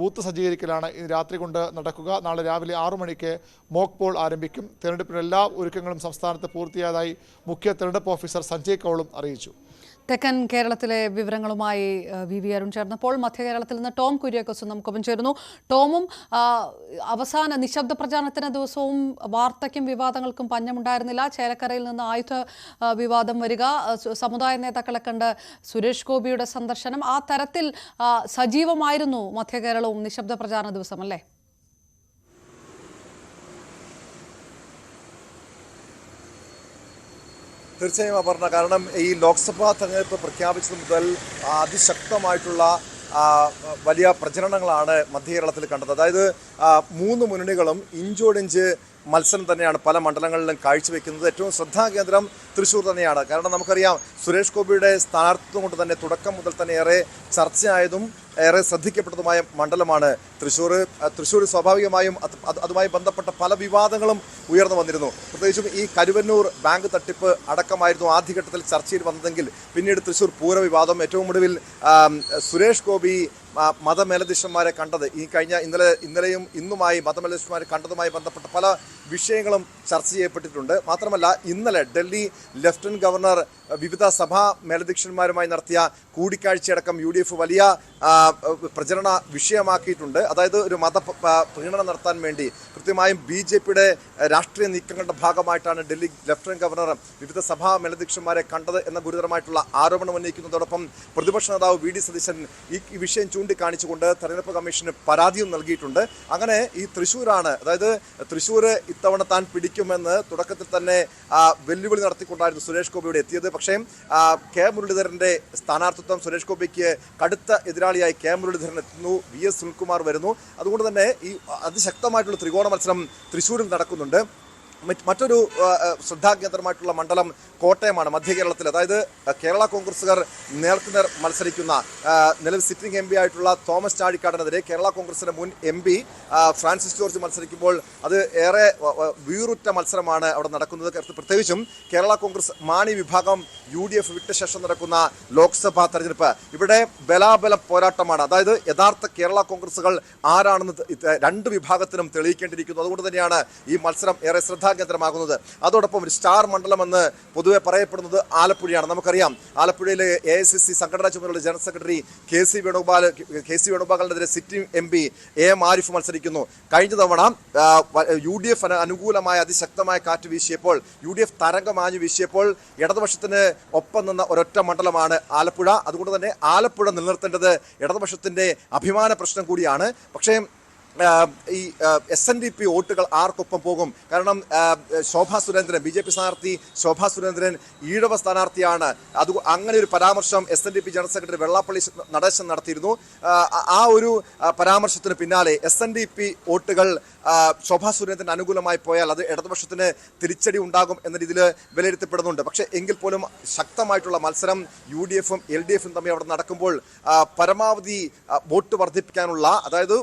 ബൂത്ത് സജ്ജീകരിക്കലാണ് ഇനി രാത്രി കൊണ്ട് നടക്കുക. നാളെ രാവിലെ 6 മണിക്ക് മോക്ക് പോൾ ആരംഭിക്കും. തെരഞ്ഞെടുപ്പിനുള്ള എല്ലാ ഒരുക്കങ്ങളും സംസ്ഥാനത്ത് പൂർത്തിയായതായി മുഖ്യ തെരഞ്ഞെടുപ്പ് ഓഫീസർ സഞ്ജയ് കൗളും അറിയിച്ചു. തെക്കൻ കേരളത്തിലെ വിവരങ്ങളുമായി വി അരുൺ ചേർന്നപ്പോൾ മധ്യ കേരളത്തിൽ നിന്ന് ടോം കുര്യാക്കോസും നമുക്കൊപ്പം ചേരുന്നു. ടോമും, അവസാന നിശബ്ദ പ്രചാരണത്തിന് ദിവസവും വാർത്തയ്ക്കും വിവാദങ്ങൾക്കും പഞ്ഞമുണ്ടായിരുന്നില്ല. ചേലക്കരയിൽ നിന്ന് ആയുധ വിവാദം വരിക, സമുദായ നേതാക്കളെ കണ്ട് സുരേഷ് ഗോപിയുടെ സന്ദർശനം, ആ തരത്തിൽ സജീവമായിരുന്നു മധ്യ കേരളവും നിശബ്ദ പ്രചാരണ ദിവസം, അല്ലേ? തീർച്ചയായും അപർണ, കാരണം ഈ ലോക്സഭാ തെരഞ്ഞെടുപ്പ് പ്രഖ്യാപിച്ചത് മുതൽ അതിശക്തമായിട്ടുള്ള വലിയ പ്രചരണങ്ങളാണ് മധ്യ കേരളത്തിൽ കണ്ടത്. അതായത് 3 മുന്നണികളും ഇഞ്ചോടിഞ്ച് മത്സരം തന്നെയാണ് പല മണ്ഡലങ്ങളിലും കാഴ്ചവെക്കുന്നത്. ഏറ്റവും ശ്രദ്ധാകേന്ദ്രം തൃശ്ശൂർ തന്നെയാണ്. കാരണം നമുക്കറിയാം സുരേഷ് ഗോപിയുടെ സ്ഥാനാർത്ഥിത്വം കൊണ്ട് തന്നെ തുടക്കം മുതൽ തന്നെ ഏറെ ചർച്ചയായതും ഏറെ ശ്രദ്ധിക്കപ്പെട്ടതുമായ മണ്ഡലമാണ് തൃശ്ശൂർ. തൃശ്ശൂർ സ്വാഭാവികമായും അതുമായി ബന്ധപ്പെട്ട പല വിവാദങ്ങളും ഉയർന്നു വന്നിരുന്നു. പ്രത്യേകിച്ചും ഈ കരുവന്നൂർ ബാങ്ക് തട്ടിപ്പ് അടക്കമായിരുന്നു ആദ്യഘട്ടത്തിൽ ചർച്ചയിൽ വന്നതെങ്കിൽ പിന്നീട് തൃശ്ശൂർ പൂര വിവാദം, ഏറ്റവും ഒടുവിൽ സുരേഷ് ഗോപി മതമേലധ്യക്ഷന്മാരെ കണ്ടത്, ഈ കഴിഞ്ഞ ഇന്നലെയും ഇന്നുമായി മതമേലധ്യക്ഷന്മാരെ കണ്ടതുമായി ബന്ധപ്പെട്ട പല വിഷയങ്ങളും ചർച്ച ചെയ്യപ്പെട്ടിട്ടുണ്ട്. മാത്രമല്ല ഇന്നലെ ഡൽഹി ലഫ്റ്റനന്റ് ഗവർണർ വിവിധ സഭാ മേലധ്യക്ഷന്മാരുമായി നടത്തിയ കൂടിക്കാഴ്ചയടക്കം UDF വലിയ പ്രചരണ വിഷയമാക്കിയിട്ടുണ്ട്. അതായത് ഒരു പ്രീണനം നടത്താൻ വേണ്ടി കൃത്യമായും BJPയുടെ രാഷ്ട്രീയ നീക്കങ്ങളുടെ ഭാഗമായിട്ടാണ് ഡൽഹി ലഫ്റ്റനന്റ് ഗവർണർ വിവിധ സഭാ മേലധ്യക്ഷന്മാരെ കണ്ടത് എന്ന ഗുരുതരമായിട്ടുള്ള ആരോപണം ഉന്നയിക്കുന്നതോടൊപ്പം പ്രതിപക്ഷ നേതാവ് VD സതീശൻ ഈ വിഷയം ചൂണ്ടിക്കാണിച്ചുകൊണ്ട് തെരഞ്ഞെടുപ്പ് കമ്മീഷന് പരാതിയും നൽകിയിട്ടുണ്ട്. അങ്ങനെ ഈ തൃശ്ശൂരാണ്, അതായത് തൃശ്ശൂർ ഇത്തവണ താൻ പിടിക്കുമെന്ന് തുടക്കത്തിൽ തന്നെ വെല്ലുവിളി നടത്തിക്കൊണ്ടായിരുന്നു സുരേഷ് ഗോപിയുടെ എത്തിയത്. പക്ഷേ കെ മുരളീധരന്റെ സ്ഥാനാർത്ഥിത്വം സുരേഷ് ഗോപിക്ക് കടുത്ത എതിരാളിയായി കെ മുരളീധരൻ എത്തുന്നു, VS സുനിൽകുമാർ വരുന്നു. അതുകൊണ്ട് തന്നെ ഈ അതിശക്തമായിട്ടുള്ള ത്രികോണ മത്സരം തൃശ്ശൂരിൽ നടക്കുന്നുണ്ട്. മറ്റൊരു ശ്രദ്ധാകേന്ദ്രമായിട്ടുള്ള മണ്ഡലം കോട്ടയമാണ് മധ്യ കേരളത്തിൽ. അതായത് കേരള കോൺഗ്രസുകാർ നേർക്കുനേർ മത്സരിക്കുന്ന നിലവിൽ സിറ്റിംഗ് MP ആയിട്ടുള്ള തോമസ് ചാഴിക്കാടനെതിരെ കേരള കോൺഗ്രസിന്റെ മുൻ MP ഫ്രാൻസിസ് ജോർജ് മത്സരിക്കുമ്പോൾ അത് ഏറെ വീറുറ്റ മത്സരമാണ് അവിടെ നടക്കുന്നത്. പ്രത്യേകിച്ചും കേരള കോൺഗ്രസ് മാണി വിഭാഗം UDF വിട്ട ശേഷം നടക്കുന്ന ലോക്സഭാ തെരഞ്ഞെടുപ്പ്, ഇവിടെ ബലാബല പോരാട്ടമാണ്. അതായത് യഥാർത്ഥ കേരള കോൺഗ്രസുകൾ ആരാണെന്ന് 2 വിഭാഗത്തിനും തെളിയിക്കേണ്ടിയിരിക്കുന്നു. അതുകൊണ്ട് തന്നെയാണ് ഈ മത്സരം ഏറെ ശ്രദ്ധാകേന്ദ്രമാകുന്നത്. അതോടൊപ്പം ഒരു സ്റ്റാർ മണ്ഡലമെന്ന് പൊതുവെ പറയപ്പെടുന്നത് ആലപ്പുഴയാണ്. നമുക്കറിയാം ആലപ്പുഴയിലെ AICC സംഘടനാ ചുമതലയുള്ള ജനറൽ സെക്രട്ടറി KC വേണുഗോപാലിനെതിരെ സിറ്റിംഗ് MP AM ആരിഫ് മത്സരിക്കുന്നു. കഴിഞ്ഞ തവണ UDF അനുകൂലമായ അതിശക്തമായ കാറ്റ് വീശിയപ്പോൾ, UDF തരംഗമാഞ്ഞു വീശിയപ്പോൾ ഇടതുപക്ഷത്തിന് ഒപ്പം നിന്ന ഒരൊറ്റ മണ്ഡലമാണ് ആലപ്പുഴ. അതുകൊണ്ട് തന്നെ ആലപ്പുഴ നിലനിർത്തേണ്ടത് ഇടതുപക്ഷത്തിന്റെ അഭിമാന പ്രശ്നം കൂടിയാണ്. പക്ഷേ ഈ SNDP വോട്ടുകൾ ആർക്കൊപ്പം പോകും? കാരണം ശോഭാ സുരേന്ദ്രൻ, BJP സ്ഥാനാർത്ഥി ശോഭാ സുരേന്ദ്രൻ ഈഴവ സ്ഥാനാർത്ഥിയാണ്. അങ്ങനെ ഒരു പരാമർശം SNDP general secretary Vellappally Natesan നടത്തിയിരുന്നു. ആ ഒരു പരാമർശത്തിന് പിന്നാലെ SNDP വോട്ടുകൾ ശോഭാ സുരേന്ദ്രൻ അനുകൂലമായി പോയാൽ അത് ഇടതുപക്ഷത്തിന് തിരിച്ചടി ഉണ്ടാകും എന്ന രീതിയിൽ വിലയിരുത്തപ്പെടുന്നുണ്ട്. പക്ഷേ എങ്കിൽ പോലും ശക്തമായിട്ടുള്ള മത്സരം UDFും LDFും തമ്മിൽ അവിടെ നടക്കുമ്പോൾ പരമാവധി വോട്ട് വർദ്ധിപ്പിക്കാനുള്ള, അതായത്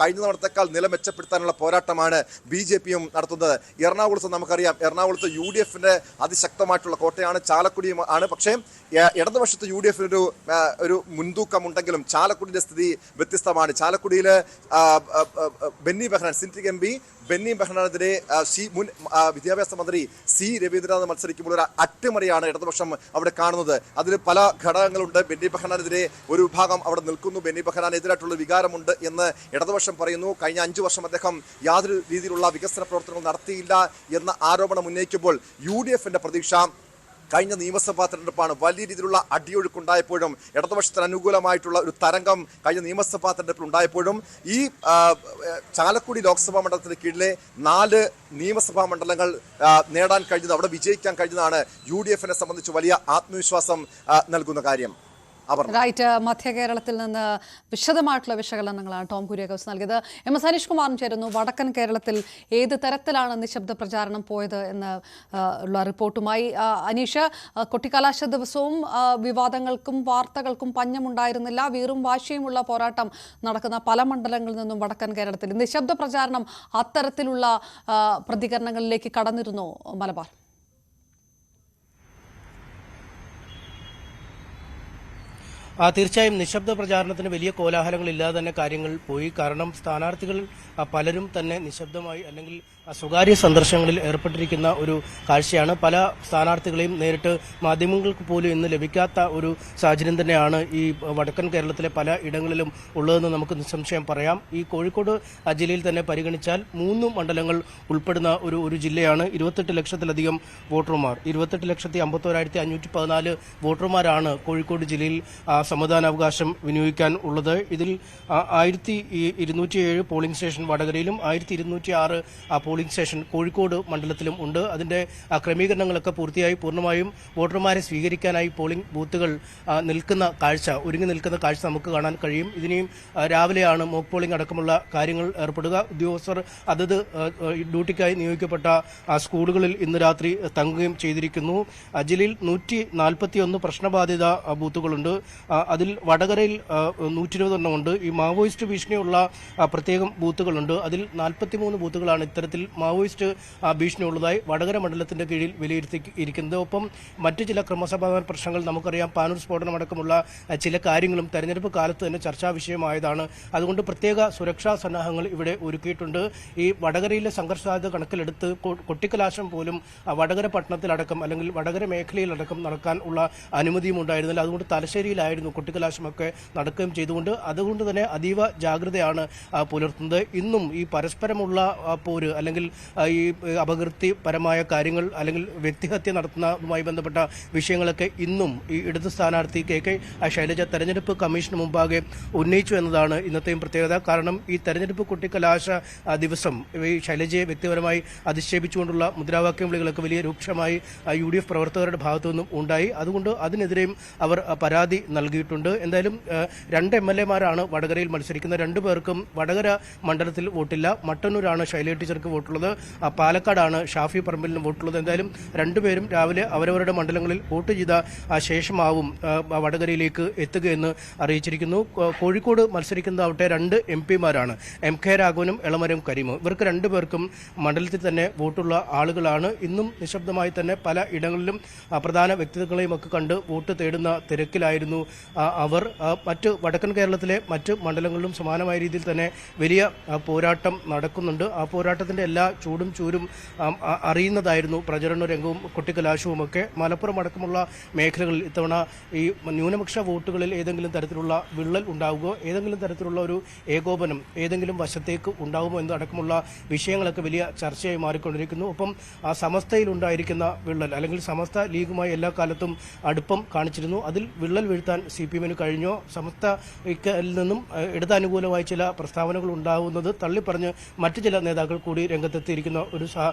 കഴിഞ്ഞ തവണത്തേക്കാൾ നില മെച്ചപ്പെടുത്താനുള്ള പോരാട്ടമാണ് BJPയും നടത്തുന്നത്. എറണാകുളത്ത് നമുക്കറിയാം, എറണാകുളത്ത് UDFന്റെ അതിശക്തമായിട്ടുള്ള കോട്ടയാണ്, ചാലക്കുടിയും ആണ്. പക്ഷേ ഇടതുപക്ഷത്ത് UDFിനൊരു ഒരു മുൻതൂക്കമുണ്ടെങ്കിലും ചാലക്കുടിയുടെ സ്ഥിതി വ്യത്യസ്തമാണ്. ചാലക്കുടിയിൽ ബെന്നി ബെഹ്നാൻ, സിറ്റിംഗ് MP ബെന്നി ബെഹ്നാനെതിരെ മുൻ വിദ്യാഭ്യാസ മന്ത്രി C രവീന്ദ്രനാഥ് മത്സരിക്കുമ്പോൾ ഒരു അട്ടിമറിയാണ് ഇടതുപക്ഷം അവിടെ കാണുന്നത്. അതിൽ പല ഘടകങ്ങളുണ്ട്. ബെന്നി ബെഹ്നാനെതിരെ ഒരു വിഭാഗം അവിടെ നിൽക്കുന്നു, ബെന്നി ബെഹ്നാനെതിരായിട്ടുള്ള വികാരമുണ്ട് എന്ന് ഇടതുപക്ഷം പറയുന്നു. കഴിഞ്ഞ 5 വർഷം അദ്ദേഹം യാതൊരു രീതിയിലുള്ള വികസന പ്രവർത്തനങ്ങൾ നടത്തിയില്ല എന്ന ആരോപണം ഉന്നയിക്കുമ്പോൾ UDFന്റെ പ്രതീക്ഷ കഴിഞ്ഞ നിയമസഭാ തെരഞ്ഞെടുപ്പാണ്. വലിയ രീതിയിലുള്ള അടിയൊഴുക്കുണ്ടായപ്പോഴും ഇടതുപക്ഷത്തിന് അനുകൂലമായിട്ടുള്ള ഒരു തരംഗം കഴിഞ്ഞ നിയമസഭാ തെരഞ്ഞെടുപ്പിൽ ഉണ്ടായപ്പോഴും ഈ ചാലക്കുടി ലോക്സഭാ മണ്ഡലത്തിന് കീഴിലെ 4 നിയമസഭാ മണ്ഡലങ്ങൾ നേടാൻ കഴിഞ്ഞത്, അവിടെ വിജയിക്കാൻ കഴിഞ്ഞതാണ് UDFനെ സംബന്ധിച്ച് വലിയ ആത്മവിശ്വാസം നൽകുന്ന കാര്യം. റൈറ്റ്. മധ്യ കേരളത്തിൽ നിന്ന് വിശദമായിട്ടുള്ള വിശകലനങ്ങളാണ് ടോം കുര്യാക്കോസ് നൽകിയത്. MS അനീഷ് കുമാറും ചേരുന്നു. വടക്കൻ കേരളത്തിൽ ഏത് തരത്തിലാണ് നിശബ്ദ പ്രചാരണം പോയത് എന്ന് ഉള്ള റിപ്പോർട്ടുമായി. അനീഷ്, കൊട്ടിക്കലാശ ദിവസവും വിവാദങ്ങൾക്കും വാർത്തകൾക്കും പഞ്ഞമുണ്ടായിരുന്നില്ല. വീറും വാശിയുമുള്ള പോരാട്ടം നടക്കുന്ന പല മണ്ഡലങ്ങളിൽ നിന്നും വടക്കൻ കേരളത്തിൽ നിശബ്ദ പ്രചാരണം അത്തരത്തിലുള്ള പ്രതികരണങ്ങളിലേക്ക് കടന്നിരുന്നു മലബാർ? തീർച്ചയായും നിശബ്ദ പ്രചാരണത്തിന് വലിയ കോലാഹലങ്ങളില്ലാതെ തന്നെ കാര്യങ്ങൾ പോയി. കാരണം സ്ഥാനാർത്ഥികൾ പലരും തന്നെ നിശബ്ദമായി അല്ലെങ്കിൽ സ്വകാര്യ സന്ദർശനങ്ങളിൽ ഏർപ്പെട്ടിരിക്കുന്ന ഒരു കാഴ്ചയാണ്. പല സ്ഥാനാർത്ഥികളെയും നേരിട്ട് മാധ്യമങ്ങൾക്ക് പോലും ഇന്ന് ലഭിക്കാത്ത ഒരു സാഹചര്യം തന്നെയാണ് ഈ വടക്കൻ കേരളത്തിലെ പല ഇടങ്ങളിലും ഉള്ളതെന്ന് നമുക്ക് നിസ്സംശയം പറയാം. ഈ കോഴിക്കോട് ജില്ലയിൽ തന്നെ പരിഗണിച്ചാൽ 3 മണ്ഡലങ്ങൾ ഉൾപ്പെടുന്ന ഒരു ജില്ലയാണ്. 28 ലക്ഷത്തിലധികം വോട്ടർമാർ, 28,51,514 വോട്ടർമാരാണ് കോഴിക്കോട് ജില്ലയിൽ സമ്മതിദാനാവകാശം വിനിയോഗിക്കാൻ ഉള്ളത്. ഇതിൽ 1207 പോളിംഗ് സ്റ്റേഷൻ വടകരയിലും 1206 പോളിംഗ് സ്റ്റേഷൻ കോഴിക്കോട് മണ്ഡലത്തിലും ഉണ്ട്. അതിന്റെ ക്രമീകരണങ്ങളൊക്കെ പൂർത്തിയായി പൂർണ്ണമായും വോട്ടർമാരെ സ്വീകരിക്കാനായി പോളിംഗ് ബൂത്തുകൾ ഒരുങ്ങി നിൽക്കുന്ന കാഴ്ച നമുക്ക് കാണാൻ കഴിയും. ഇതിനെയും രാവിലെയാണ് മോക്ക് പോളിംഗ് അടക്കമുള്ള കാര്യങ്ങൾ ഏർപ്പെടുക. ഉദ്യോഗസ്ഥർ അതത് ഡ്യൂട്ടിക്കായി നിയോഗിക്കപ്പെട്ട സ്കൂളുകളിൽ ഇന്ന് രാത്രി തങ്ങുകയും ചെയ്തിരിക്കുന്നു. ജില്ലയിൽ 141 പ്രശ്നബാധിത ബൂത്തുകളുണ്ട്. അതിൽ വടകരയിൽ 120 എണ്ണമുണ്ട്. ഈ മാവോയിസ്റ്റ് ഭീഷണിയുള്ള പ്രത്യേകം ബൂത്തുകളുണ്ട്. അതിൽ 43 ബൂത്തുകളാണ് ഇത്തരത്തിൽ മാവോയിസ്റ്റ് ഭീഷണിയുള്ളതായി വടകര മണ്ഡലത്തിന്റെ കീഴിൽ വിലയിരുത്തിയിരിക്കുന്നത്. ഒപ്പം മറ്റു ചില ക്രമസമാധാന പ്രശ്നങ്ങൾ നമുക്കറിയാം. പാനൂർ സ്ഫോടനമടക്കമുള്ള ചില കാര്യങ്ങളും തെരഞ്ഞെടുപ്പ് കാലത്ത് തന്നെ ചർച്ചാ വിഷയമായതാണ്. അതുകൊണ്ട് പ്രത്യേക സുരക്ഷാ സന്നാഹങ്ങൾ ഇവിടെ ഒരുക്കിയിട്ടുണ്ട്. ഈ വടകരയിലെ സംഘർഷ സാധ്യത കണക്കിലെടുത്ത് കൊട്ടിക്കലാശം പോലും വടകര പട്ടണത്തിലടക്കം അല്ലെങ്കിൽ വടകര മേഖലയിലടക്കം നടക്കാൻ ഉള്ള അനുമതിയും ഉണ്ടായിരുന്നില്ല. അതുകൊണ്ട് തലശ്ശേരിയിലായിരുന്നു കൊട്ടിക്കലാശമൊക്കെ നടക്കുകയും ചെയ്തുകൊണ്ട് അതുകൊണ്ട് തന്നെ അതീവ ജാഗ്രതയാണ് പുലർത്തുന്നത്. ഇന്നും ഈ പരസ്പരമുള്ള പോര് അല്ലെങ്കിൽ ഈ അപകീർത്തിപരമായ കാര്യങ്ങൾ അല്ലെങ്കിൽ വ്യക്തിഹത്യ നടത്തുന്നതുമായി ബന്ധപ്പെട്ട വിഷയങ്ങളൊക്കെ ഇന്നും ഈ ഇടത് സ്ഥാനാർത്ഥി കെ ശൈലജ തെരഞ്ഞെടുപ്പ് കമ്മീഷന് മുമ്പാകെ ഉന്നയിച്ചു എന്നതാണ് ഇന്നത്തെയും പ്രത്യേകത. കാരണം ഈ തെരഞ്ഞെടുപ്പ് കൊട്ടിക്കലാശ ദിവസം ഈ ശൈലജയെ വ്യക്തിപരമായി അധിക്ഷേപിച്ചുകൊണ്ടുള്ള മുദ്രാവാക്യം വിളികളൊക്കെ വലിയ രൂക്ഷമായി UDF പ്രവർത്തകരുടെ ഭാഗത്തു നിന്നും ഉണ്ടായി. അതുകൊണ്ട് അതിനെതിരെയും അവർ പരാതി നൽകിയിട്ടുണ്ട്. എന്തായാലും 2 MLA-മാരാണ് വടകരയിൽ മത്സരിക്കുന്നത്. 2 പേർക്കും വടകര മണ്ഡലത്തിൽ വോട്ടില്ല. മട്ടന്നൂരാണ് ശൈലജ ടീച്ചർക്ക് വോട്ടുള്ളത്. പാലക്കാടാണ് ഷാഫി പറമ്പിലിന് വോട്ടുള്ളത്. എന്തായാലും 2 പേരും രാവിലെ അവരവരുടെ മണ്ഡലങ്ങളിൽ വോട്ട് ചെയ്ത ശേഷമാവും വടകരയിലേക്ക് എത്തുകയെന്ന് അറിയിച്ചിരിക്കുന്നു. കോഴിക്കോട് മത്സരിക്കുന്നതാവട്ടെ 2 MP-മാരാണ്, MK രാഘവനും എളമരം കരീമും. ഇവർക്ക് 2 പേർക്കും മണ്ഡലത്തിൽ തന്നെ വോട്ടുള്ള ആളുകളാണ്. ഇന്നും നിശബ്ദമായി തന്നെ പല ഇടങ്ങളിലും പ്രധാന വ്യക്തിത്വങ്ങളെയും ഒക്കെ കണ്ട് വോട്ട് തേടുന്ന തിരക്കിലായിരുന്നു അവർ. മറ്റ് വടക്കൻ കേരളത്തിലെ മറ്റ് മണ്ഡലങ്ങളിലും സമാനമായ രീതിയിൽ തന്നെ വലിയ പോരാട്ടം നടക്കുന്നുണ്ട്. ആ പോരാട്ടത്തിന്റെ എല്ലാ ചൂടും ചൂരും അറിയുന്നതായിരുന്നു പ്രചരണ രംഗവും കൊട്ടിക്കലാശവും ഒക്കെ. മലപ്പുറം അടക്കമുള്ള മേഖലകളിൽ ഇത്തവണ ഈ ന്യൂനപക്ഷ വോട്ടുകളിൽ ഏതെങ്കിലും തരത്തിലുള്ള വിള്ളൽ ഉണ്ടാവുകയോ ഏതെങ്കിലും തരത്തിലുള്ള ഒരു ഏകോപനം ഏതെങ്കിലും വശത്തേക്ക് ഉണ്ടാകുമോ എന്നതടക്കമുള്ള വിഷയങ്ങളൊക്കെ വലിയ ചർച്ചയായി മാറിക്കൊണ്ടിരിക്കുന്നു. ഒപ്പം സമസ്തയിൽ ഉണ്ടായിരിക്കുന്ന വിള്ളൽ അല്ലെങ്കിൽ സമസ്ത ലീഗുമായി എല്ലാ കാലത്തും അടുപ്പം കാണിച്ചിരുന്നു. അതിൽ വിള്ളൽ വീഴ്ത്താൻ CPM-ന് കഴിഞ്ഞോ? സമസ്തയിൽ നിന്നും ഇടതനുകൂലമായ ചില പ്രസ്താവനകൾ ഉണ്ടാവുന്നത് തള്ളിപ്പറഞ്ഞ് മറ്റു ചില നേതാക്കൾ കൂടി രംഗത്തെത്തിയിരിക്കുന്ന ഒരു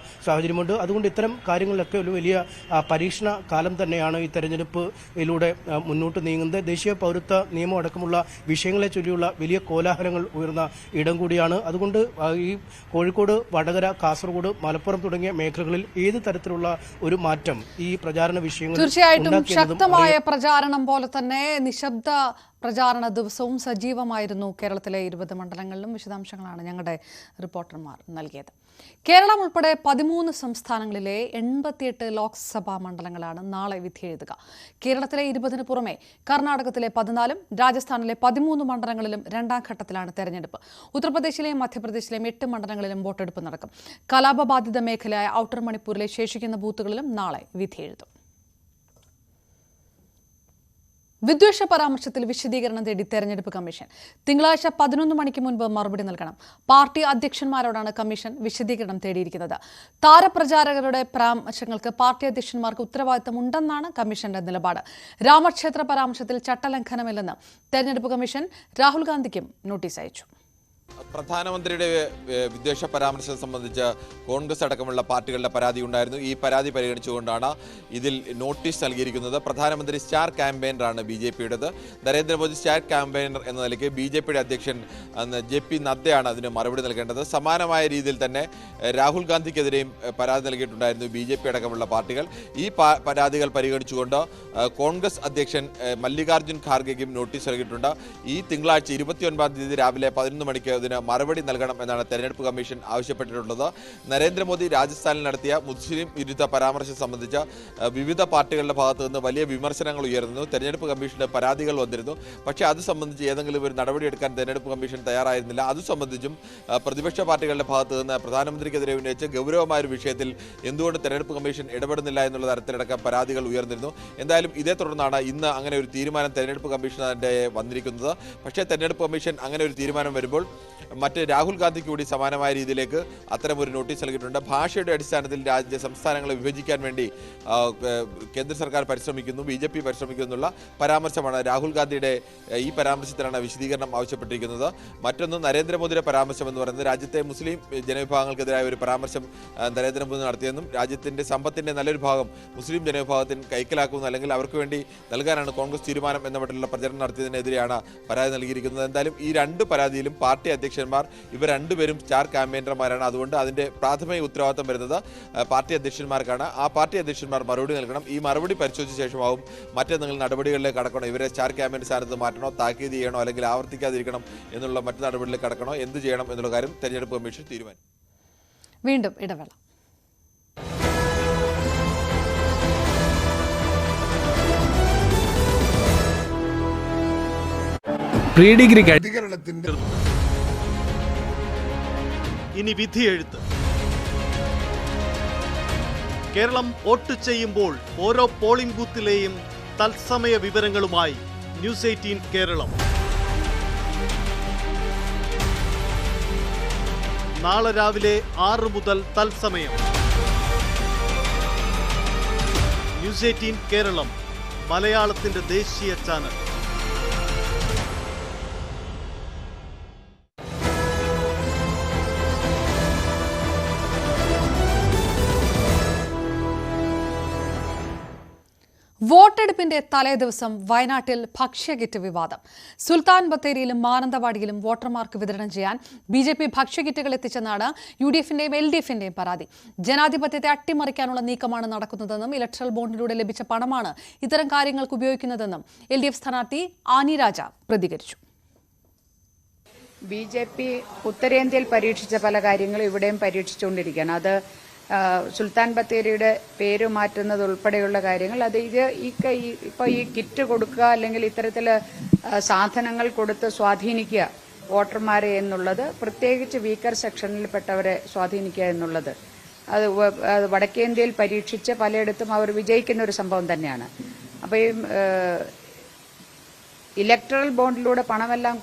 സാഹചര്യമുണ്ട്. അതുകൊണ്ട് ഇത്തരം കാര്യങ്ങളിലൊക്കെ ഒരു വലിയ പരീക്ഷണ കാലം തന്നെയാണ് ഈ തെരഞ്ഞെടുപ്പിലൂടെ മുന്നോട്ട് നീങ്ങുന്നത്. ദേശീയ പൗരത്വ നിയമം അടക്കമുള്ള വിഷയങ്ങളെ ചൊല്ലിയുള്ള വലിയ കോലാഹലങ്ങൾ ഉയർന്ന ഇടം കൂടിയാണ്. അതുകൊണ്ട് ഈ കോഴിക്കോട്, വടകര, കാസർഗോഡ്, മലപ്പുറം തുടങ്ങിയ മേഖലകളിൽ ഏത് തരത്തിലുള്ള ഒരു മാറ്റം ഈ പ്രചാരണ വിഷയങ്ങൾ തീർച്ചയായിട്ടും ശക്തമായ പ്രചാരണം പോലെ തന്നെ നിശബ്ദ പ്രചാരണ ദിവസവും സജീവമായിരുന്നു കേരളത്തിലെ 20 മണ്ഡലങ്ങളിലും. വിശദാംശങ്ങളാണ് ഞങ്ങളുടെ റിപ്പോർട്ടർമാർ നൽകിയത്. കേരളം ഉൾപ്പെടെ 13 സംസ്ഥാനങ്ങളിലെ 88 ലോക്സഭാ മണ്ഡലങ്ങളാണ് നാളെ വിധിയെഴുതുക. കേരളത്തിലെ 20-ന് പുറമെ കർണാടകത്തിലെ 14-ഉം രാജസ്ഥാനിലെ 13 മണ്ഡലങ്ങളിലും 2ാം ഘട്ടത്തിലാണ് തെരഞ്ഞെടുപ്പ്. ഉത്തർപ്രദേശിലെയും മധ്യപ്രദേശിലെയും 8 മണ്ഡലങ്ങളിലും വോട്ടെടുപ്പ് നടക്കും. കലാപബാധിത മേഖലയായ ഔട്ടർ മണിപ്പൂരിലെ ശേഷിക്കുന്ന ബൂത്തുകളിലും നാളെ വിധിയെഴുതും. വിദ്വേഷ പരാമർശത്തിൽ വിശദീകരണം തേടി തെരഞ്ഞെടുപ്പ് കമ്മീഷൻ. തിങ്കളാഴ്ച 11 മണിക്ക് മുൻപ് മറുപടി നൽകണം. പാർട്ടി അധ്യക്ഷന്മാരോടാണ് കമ്മീഷൻ വിശദീകരണം തേടിയിരിക്കുന്നത്. താരപ്രചാരകരുടെ പരാമർശങ്ങൾക്ക് പാർട്ടി അധ്യക്ഷന്മാർക്ക് ഉത്തരവാദിത്തമുണ്ടെന്നാണ് കമ്മീഷന്റെ നിലപാട്. രാമക്ഷേത്ര പരാമർശത്തിൽ ചട്ടലംഘനമില്ലെന്ന് തെരഞ്ഞെടുപ്പ് കമ്മീഷൻ രാഹുൽ ഗാന്ധിക്കും നോട്ടീസ് അയച്ചു. പ്രധാനമന്ത്രിയുടെ വിദ്വേഷ പരാമർശം സംബന്ധിച്ച് കോൺഗ്രസ് അടക്കമുള്ള പാർട്ടികളുടെ പരാതി ഉണ്ടായിരുന്നു. ഈ പരാതി പരിഗണിച്ചുകൊണ്ടാണ് ഇതിൽ നോട്ടീസ് നൽകിയിരിക്കുന്നത്. പ്രധാനമന്ത്രി സ്റ്റാർ ക്യാമ്പയിനറാണ് BJP-യുടേത്. നരേന്ദ്രമോദി സ്റ്റാർ ക്യാമ്പയിനർ എന്ന നിലയ്ക്ക് BJP-യുടെ അധ്യക്ഷൻ JP നദ്ദയാണ് അതിന് മറുപടി നൽകേണ്ടത്. സമാനമായ രീതിയിൽ തന്നെ രാഹുൽ ഗാന്ധിക്കെതിരെയും പരാതി നൽകിയിട്ടുണ്ടായിരുന്നു BJP അടക്കമുള്ള പാർട്ടികൾ. ഈ പരാതികൾ പരിഗണിച്ചുകൊണ്ട് കോൺഗ്രസ് അധ്യക്ഷൻ മല്ലികാർജ്ജുൻ ഖാർഗെയും നോട്ടീസ് നൽകിയിട്ടുണ്ട്. ഈ തിങ്കളാഴ്ച 29-ാം തീയതി രാവിലെ 11 മണിക്ക് ഇതിന് മറുപടി നൽകണം എന്നാണ് തെരഞ്ഞെടുപ്പ് കമ്മീഷൻ ആവശ്യപ്പെട്ടിട്ടുള്ളത്. നരേന്ദ്രമോദി രാജസ്ഥാനിൽ നടത്തിയ മുസ്ലിം വിരുദ്ധ പരാമർശം സംബന്ധിച്ച് വിവിധ പാർട്ടികളുടെ ഭാഗത്തു നിന്ന് വലിയ വിമർശനങ്ങൾ ഉയർന്നു. തെരഞ്ഞെടുപ്പ് കമ്മീഷന്റെ പരാതികൾ വന്നിരുന്നു. പക്ഷേ അത് സംബന്ധിച്ച് ഏതെങ്കിലും ഒരു നടപടിയെടുക്കാൻ തെരഞ്ഞെടുപ്പ് കമ്മീഷൻ തയ്യാറായിരുന്നില്ല. അത് സംബന്ധിച്ചും പ്രതിപക്ഷ പാർട്ടികളുടെ ഭാഗത്തു നിന്ന് പ്രധാനമന്ത്രിക്കെതിരെ ഉന്നയിച്ച് ഗൗരവമായ ഒരു വിഷയത്തിൽ എന്തുകൊണ്ട് തെരഞ്ഞെടുപ്പ് കമ്മീഷൻ ഇടപെടുന്നില്ല എന്നുള്ള തരത്തിലടക്കം പരാതികൾ ഉയർന്നിരുന്നു. എന്തായാലും ഇതേ തുടർന്നാണ് ഇന്ന് അങ്ങനെ ഒരു തീരുമാനം തെരഞ്ഞെടുപ്പ് കമ്മീഷന്റെ വന്നിരിക്കുന്നത്. പക്ഷേ തെരഞ്ഞെടുപ്പ് കമ്മീഷൻ അങ്ങനെ ഒരു തീരുമാനം വരുമ്പോൾ മറ്റ് രാഹുൽ ഗാന്ധിക്ക് കൂടി സമാനമായ രീതിയിലേക്ക് അത്തരമൊരു നോട്ടീസ് നൽകിയിട്ടുണ്ട്. ഭാഷയുടെ അടിസ്ഥാനത്തിൽ സംസ്ഥാനങ്ങളെ വിഭജിക്കാൻ വേണ്ടി കേന്ദ്ര സർക്കാർ പരിശ്രമിക്കുന്നു, BJP പരിശ്രമിക്കുന്നു എന്നുള്ള പരാമർശമാണ് രാഹുൽ ഗാന്ധിയുടെ. ഈ പരാമർശത്തിലാണ് വിശദീകരണം ആവശ്യപ്പെട്ടിരിക്കുന്നത്. മറ്റൊന്ന് നരേന്ദ്രമോദിയുടെ പരാമർശം എന്ന് പറയുന്നത് രാജ്യത്തെ മുസ്ലിം ജനവിഭാഗങ്ങൾക്കെതിരായ ഒരു പരാമർശം നരേന്ദ്രമോദി നടത്തിയെന്നും രാജ്യത്തിന്റെ സമ്പത്തിന്റെ നല്ലൊരു ഭാഗം മുസ്ലിം ജനവിഭാഗത്തിന് കൈക്കലാക്കുന്നു, അല്ലെങ്കിൽ അവർക്ക് വേണ്ടി നൽകാനാണ് കോൺഗ്രസ് തീരുമാനം എന്ന മട്ടിലുള്ള പ്രചരണം നടത്തിയതിനെതിരെയാണ് പരാതി നൽകിയിരിക്കുന്നത്. എന്തായാലും ഈ രണ്ട് പരാതിയിലും പാർട്ടി അധ്യക്ഷന്മാർ ഇവർ രണ്ടുപേരും സ്റ്റാർ ക്യാമ്പയിനർമാരാണ്. അതുകൊണ്ട് അതിന്റെ പ്രാഥമിക ഉത്തരവാദിത്തം വരുന്നത് പാർട്ടി അധ്യക്ഷന്മാർക്കാണ്. ആ പാർട്ടി അധ്യക്ഷന്മാർ മറുപടി നൽകണം. ഈ മറുപടി പരിശോധിച്ച ശേഷമാവും മറ്റെന്തെങ്കിലും നടപടികളിലേക്ക് കടക്കണോ, ഇവരെ സ്റ്റാർ ക്യാമ്പയിൻ സ്ഥാനത്ത് മാറ്റണോ, താക്കീത് ചെയ്യണോ, അല്ലെങ്കിൽ ആവർത്തിക്കാതിരിക്കണം എന്നുള്ള മറ്റു നടപടികളിലേക്ക് കടക്കണോ, എന്ത് ചെയ്യണം എന്നുള്ള കാര്യം തെരഞ്ഞെടുപ്പ് കമ്മീഷൻ തീരുമാനിക്കും. വീണ്ടും ഇടവേള. ഇനി വിധിയെഴുത്ത്. കേരളം വോട്ട് ചെയ്യുമ്പോൾ ഓരോ പോളിംഗ് ബൂത്തിലെയും തത്സമയ വിവരങ്ങളുമായി ന്യൂസ് 18 കേരളം. നാളെ രാവിലെ 6 മുതൽ തത്സമയം. ന്യൂസ് 18 കേരളം, മലയാളത്തിന്റെ ദേശീയ ചാനൽ. വോട്ടെടുപ്പിന്റെ തലേദിവസം വയനാട്ടിൽ ഭക്ഷ്യകിറ്റ് വിവാദം. സുൽത്താൻ ബത്തേരിയിലും മാനന്തവാടിയിലും വോട്ടർമാർക്ക് വിതരണം ചെയ്യാൻ BJP ഭക്ഷ്യകിറ്റുകൾ എത്തിച്ചെന്നാണ് UDFന്റെയും LDFന്റെയും പരാതി. ജനാധിപത്യത്തെ അട്ടിമറിക്കാനുള്ള നീക്കമാണ് നടക്കുന്നതെന്നും ഇലക്ട്രൽ ബോണ്ടിലൂടെ ലഭിച്ച പണമാണ് ഇത്തരം കാര്യങ്ങൾക്ക് ഉപയോഗിക്കുന്നതെന്നും LDF സ്ഥാനാർത്ഥി ആനി രാജ പ്രതികരിച്ചു. BJP ഉത്തരേന്ത്യയിൽ പരീക്ഷിച്ച പല കാര്യങ്ങളും ഇവിടെയും പരീക്ഷിച്ചുകൊണ്ടിരിക്കുകയാണ്. അത് സുൽത്താൻ ബത്തേരിയുടെ പേര് മാറ്റുന്നത് ഉൾപ്പെടെയുള്ള കാര്യങ്ങൾ, അത് ഇപ്പോൾ ഈ കിറ്റ് കൊടുക്കുക അല്ലെങ്കിൽ ഇത്തരത്തിൽ സാധനങ്ങൾ കൊടുത്ത് സ്വാധീനിക്കുക വോട്ടർമാരെ എന്നുള്ളത്, പ്രത്യേകിച്ച് വീക്കർ സെക്ഷനിൽപ്പെട്ടവരെ സ്വാധീനിക്കുക എന്നുള്ളത്, അത് വടക്കേന്ത്യയിൽ പരീക്ഷിച്ച് പലയിടത്തും അവർ വിജയിക്കുന്ന ഒരു സംഭവം തന്നെയാണ്. അപ്പോൾ ഈ ഇലക്ട്രൽ ബോണ്ടിലൂടെ പണമെല്ലാം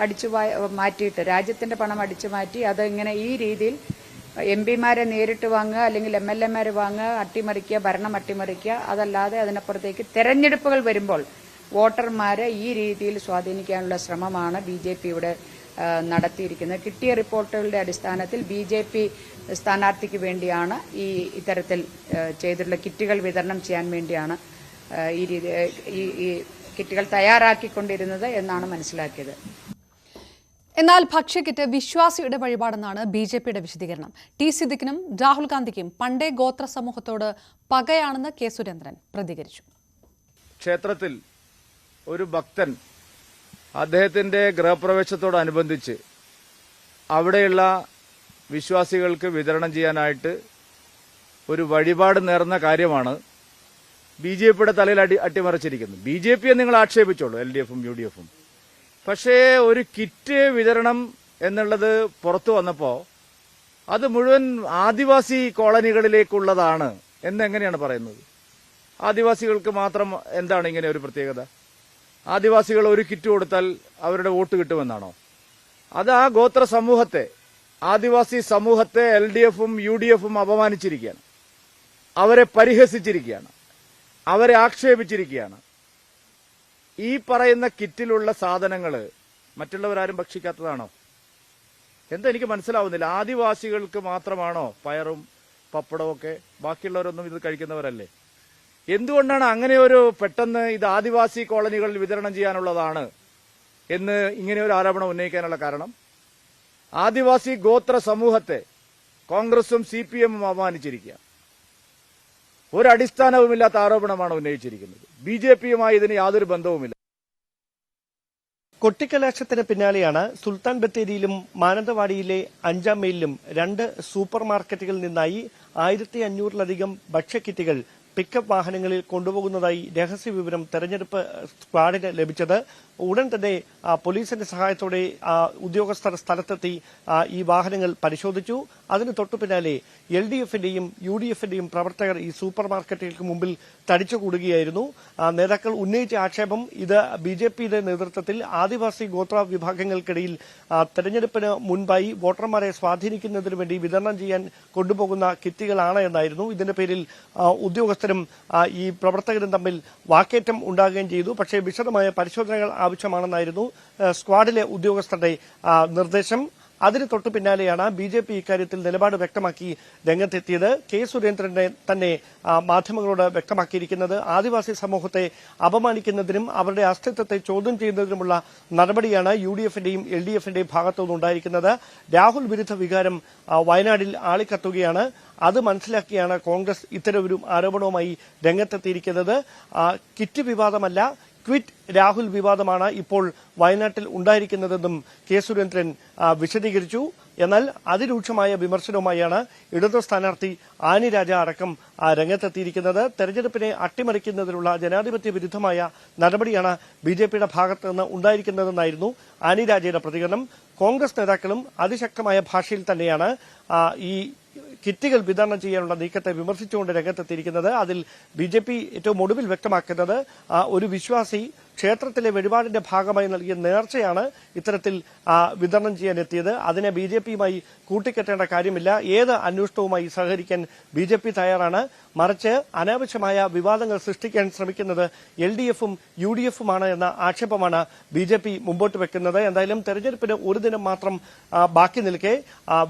അടിച്ചു മാറ്റിയിട്ട്, രാജ്യത്തിന്റെ പണം അടിച്ചു മാറ്റി അത് ഇങ്ങനെ ഈ രീതിയിൽ MP-മാരെ നേരിട്ട് വാങ്ങുക അല്ലെങ്കിൽ MLA-മാരെ വാങ്ങുക, അട്ടിമറിക്കുക, ഭരണം അട്ടിമറിക്കുക, അതല്ലാതെ അതിനപ്പുറത്തേക്ക് തെരഞ്ഞെടുപ്പുകൾ വരുമ്പോൾ വോട്ടർമാരെ ഈ രീതിയിൽ സ്വാധീനിക്കാനുള്ള ശ്രമമാണ് BJP ഇവിടെ നടത്തിയിരിക്കുന്നത്. കിട്ടിയ റിപ്പോർട്ടുകളുടെ അടിസ്ഥാനത്തിൽ BJP സ്ഥാനാർത്ഥിക്ക് വേണ്ടിയാണ് ഇത്തരത്തിൽ ചെയ്തിട്ടുള്ള കിറ്റുകൾ വിതരണം ചെയ്യാൻ വേണ്ടിയാണ് ഈ കിറ്റുകൾ തയ്യാറാക്കിക്കൊണ്ടിരുന്നത് എന്നാണ് മനസ്സിലാക്കിയത്. എന്നാൽ ഭക്ഷ്യക്കിറ്റ് വിശ്വാസിയുടെ വഴിപാടെന്നാണ് BJPയുടെ വിശദീകരണം. T. സിദ്ദിഖിനും രാഹുൽ ഗാന്ധിക്കും പണ്ടേ ഗോത്ര സമൂഹത്തോട് പകയാണെന്ന് K. സുരേന്ദ്രൻ പ്രതികരിച്ചു. ക്ഷേത്രത്തിൽ ഒരു ഭക്തൻ അദ്ദേഹത്തിന്റെ ഗൃഹപ്രവേശത്തോടനുബന്ധിച്ച് അവിടെയുള്ള വിശ്വാസികൾക്ക് വിതരണം ചെയ്യാനായിട്ട് ഒരു വഴിപാട് നേർന്ന കാര്യമാണ് BJPയുടെ തലയിൽ അട്ടിമറിച്ചിരിക്കുന്നത്. BJP നിങ്ങൾ ആക്ഷേപിച്ചോളൂ, LDFും UDFും. പക്ഷേ ഒരു കിറ്റ് വിതരണം എന്നുള്ളത് പുറത്തു വന്നപ്പോൾ അത് മുഴുവൻ ആദിവാസി കോളനികളിലേക്കുള്ളതാണ് എന്നെങ്ങനെയാണ് പറയുന്നത്? ആദിവാസികൾക്ക് മാത്രം എന്താണ് ഇങ്ങനെ ഒരു പ്രത്യേകത? ആദിവാസികൾ ഒരു കിറ്റ് കൊടുത്താൽ അവരുടെ വോട്ട് കിട്ടുമെന്നാണോ? അത് ആ ഗോത്ര സമൂഹത്തെ, ആദിവാസി സമൂഹത്തെ LDFും UDFും അപമാനിച്ചിരിക്കുകയാണ്, അവരെ പരിഹസിച്ചിരിക്കുകയാണ്, അവരെ ആക്ഷേപിച്ചിരിക്കുകയാണ്. ഈ പറയുന്ന കിറ്റിലുള്ള സാധനങ്ങൾ മറ്റുള്ളവരാരും ഭക്ഷിക്കാത്തതാണോ? എന്താ എനിക്ക് മനസ്സിലാവുന്നില്ല. ആദിവാസികൾക്ക് മാത്രമാണോ പയറും പപ്പടവും ഒക്കെ? ബാക്കിയുള്ളവരൊന്നും ഇത് കഴിക്കുന്നവരല്ലേ? എന്തുകൊണ്ടാണ് അങ്ങനെ ഒരു പെട്ടെന്ന് ഇത് ആദിവാസി കോളനികളിൽ വിതരണം ചെയ്യാനുള്ളതാണ് എന്ന് ഇങ്ങനെ ഒരു ആരോപണം ഉന്നയിക്കാനുള്ള കാരണം? ആദിവാസി ഗോത്ര സമൂഹത്തെ കോൺഗ്രസും CPMഉം അപമാനിച്ചിരിക്കുക. ഒരടിസ്ഥാനവുമില്ലാത്ത ആരോപണമാണ് ഉന്നയിച്ചിരിക്കുന്നത്. BJPയുമായി ഇതിന് യാതൊരു ബന്ധവുമില്ല. കൊട്ടിക്കലാശത്തിന് പിന്നാലെയാണ് സുൽത്താൻ ബത്തേരിയിലും മാനന്തവാടിയിലെ 5-ാം മൈലിലും 2 സൂപ്പർ മാർക്കറ്റുകളിൽ നിന്നായി 1500-ലധികം ഭക്ഷ്യക്കിറ്റുകൾ പിക്കപ്പ് വാഹനങ്ങളിൽ കൊണ്ടുപോകുന്നതായി രഹസ്യവിവരം തെരഞ്ഞെടുപ്പ് സ്ക്വാഡിന് ലഭിച്ചത്. ഉടൻ തന്നെ പോലീസിന്റെ സഹായത്തോടെ ഉദ്യോഗസ്ഥർ സ്ഥലത്തെത്തി ഈ വാഹനങ്ങൾ പരിശോധിച്ചു. അതിന് തൊട്ടു പിന്നാലെ LDFന്റെയും UDFന്റെയും പ്രവർത്തകർ ഈ സൂപ്പർ മാർക്കറ്റുകൾക്ക് മുമ്പിൽ തടിച്ചുകൂടുകയായിരുന്നു. നേതാക്കൾ ഉന്നയിച്ച ആക്ഷേപം ഇത് BJPയുടെ നേതൃത്വത്തിൽ ആദിവാസി ഗോത്ര വിഭാഗങ്ങൾക്കിടയിൽ തെരഞ്ഞെടുപ്പിന് മുൻപായി വോട്ടർമാരെ സ്വാധീനിക്കുന്നതിന് വേണ്ടി വിതരണം ചെയ്യാൻ കൊണ്ടുപോകുന്ന കിറ്റുകളാണ് എന്നായിരുന്നു. ഇതിന്റെ പേരിൽ ഉദ്യോഗസ്ഥരും ഈ പ്രവർത്തകരും തമ്മിൽ വാക്കേറ്റം ഉണ്ടാകുകയും ചെയ്തു. പക്ഷേ വിശദമായ പരിശോധനകൾ ആവശ്യമാണെന്നായിരുന്നു സ്ക്വാഡിലെ ഉദ്യോഗസ്ഥരുടെ നിർദ്ദേശം. അതിന് തൊട്ടു പിന്നാലെയാണ് BJP ഇക്കാര്യത്തിൽ നിലപാട് വ്യക്തമാക്കി രംഗത്തെത്തിയത്. കെ സുരേന്ദ്രനെ തന്നെ മാധ്യമങ്ങളോട് വ്യക്തമാക്കിയിരിക്കുന്നത് ആദിവാസി സമൂഹത്തെ അപമാനിക്കുന്നതിനും അവരുടെ അസ്തിത്വത്തെ ചോദ്യം ചെയ്യുന്നതിനുമുള്ള നടപടിയാണ് UDFന്റെയും LDFന്റെയും ഭാഗത്തുനിന്നുണ്ടായിരിക്കുന്നത്. രാഹുൽ വിരുദ്ധ വികാരം വയനാട്ടിൽ ആളിക്കത്തുകയാണ്. അത് മനസ്സിലാക്കിയാണ് കോൺഗ്രസ് ഇത്തരമൊരു ആരോപണവുമായി രംഗത്തെത്തിയിരിക്കുന്നത്. കിറ്റ് വിവാദമല്ല, ക്വിറ്റ് രാഹുൽ വിവാദമാണ് ഇപ്പോൾ വയനാട്ടിൽ ഉണ്ടായിരിക്കുന്നതെന്നും കെ സുരേന്ദ്രൻ വിശദീകരിച്ചു. എന്നാൽ അതിരൂക്ഷമായ വിമർശനവുമായാണ് ഇടതു സ്ഥാനാർത്ഥി ആനി രാജ അടക്കം രംഗത്തെത്തിയിരിക്കുന്നത്. തെരഞ്ഞെടുപ്പിനെ അട്ടിമറിക്കുന്നതിനുള്ള ജനാധിപത്യ വിരുദ്ധമായ നടപടിയാണ് BJPയുടെ ഭാഗത്ത് നിന്ന് ഉണ്ടായിരിക്കുന്നതെന്നായിരുന്നു ആനി രാജയുടെ പ്രതികരണം. കോൺഗ്രസ് നേതാക്കളും അതിശക്തമായ ഭാഷയിൽ തന്നെയാണ് ഈ കിറ്റുകൾ വിതരണം ചെയ്യാനുള്ള നീക്കത്തെ വിമർശിച്ചുകൊണ്ട് രംഗത്തെത്തിയിരിക്കുന്നത്. അതിൽ BJP ഏറ്റവും ഒടുവിൽ വ്യക്തമാക്കുന്നത് ഒരു വിശ്വാസി ക്ഷേത്രത്തിലെ വഴിപാടിന്റെ ഭാഗമായി നൽകിയ നേർച്ചയാണ് ഇത്തരത്തിൽ വിതരണം ചെയ്യാനെത്തിയത്. അതിനെ BJPയുമായി കൂട്ടിക്കെട്ടേണ്ട കാര്യമില്ല. ഏത് അന്വേഷണവുമായി സഹകരിക്കാൻ BJP തയ്യാറാണ്. മറിച്ച് അനാവശ്യമായ വിവാദങ്ങൾ സൃഷ്ടിക്കാൻ ശ്രമിക്കുന്നത് LDFും UDFുമാണ് എന്ന ആക്ഷേപമാണ് BJP മുമ്പോട്ട് വെക്കുന്നത്. എന്തായാലും തെരഞ്ഞെടുപ്പിന് ഒരു ദിനം മാത്രം ബാക്കി നിൽക്കെ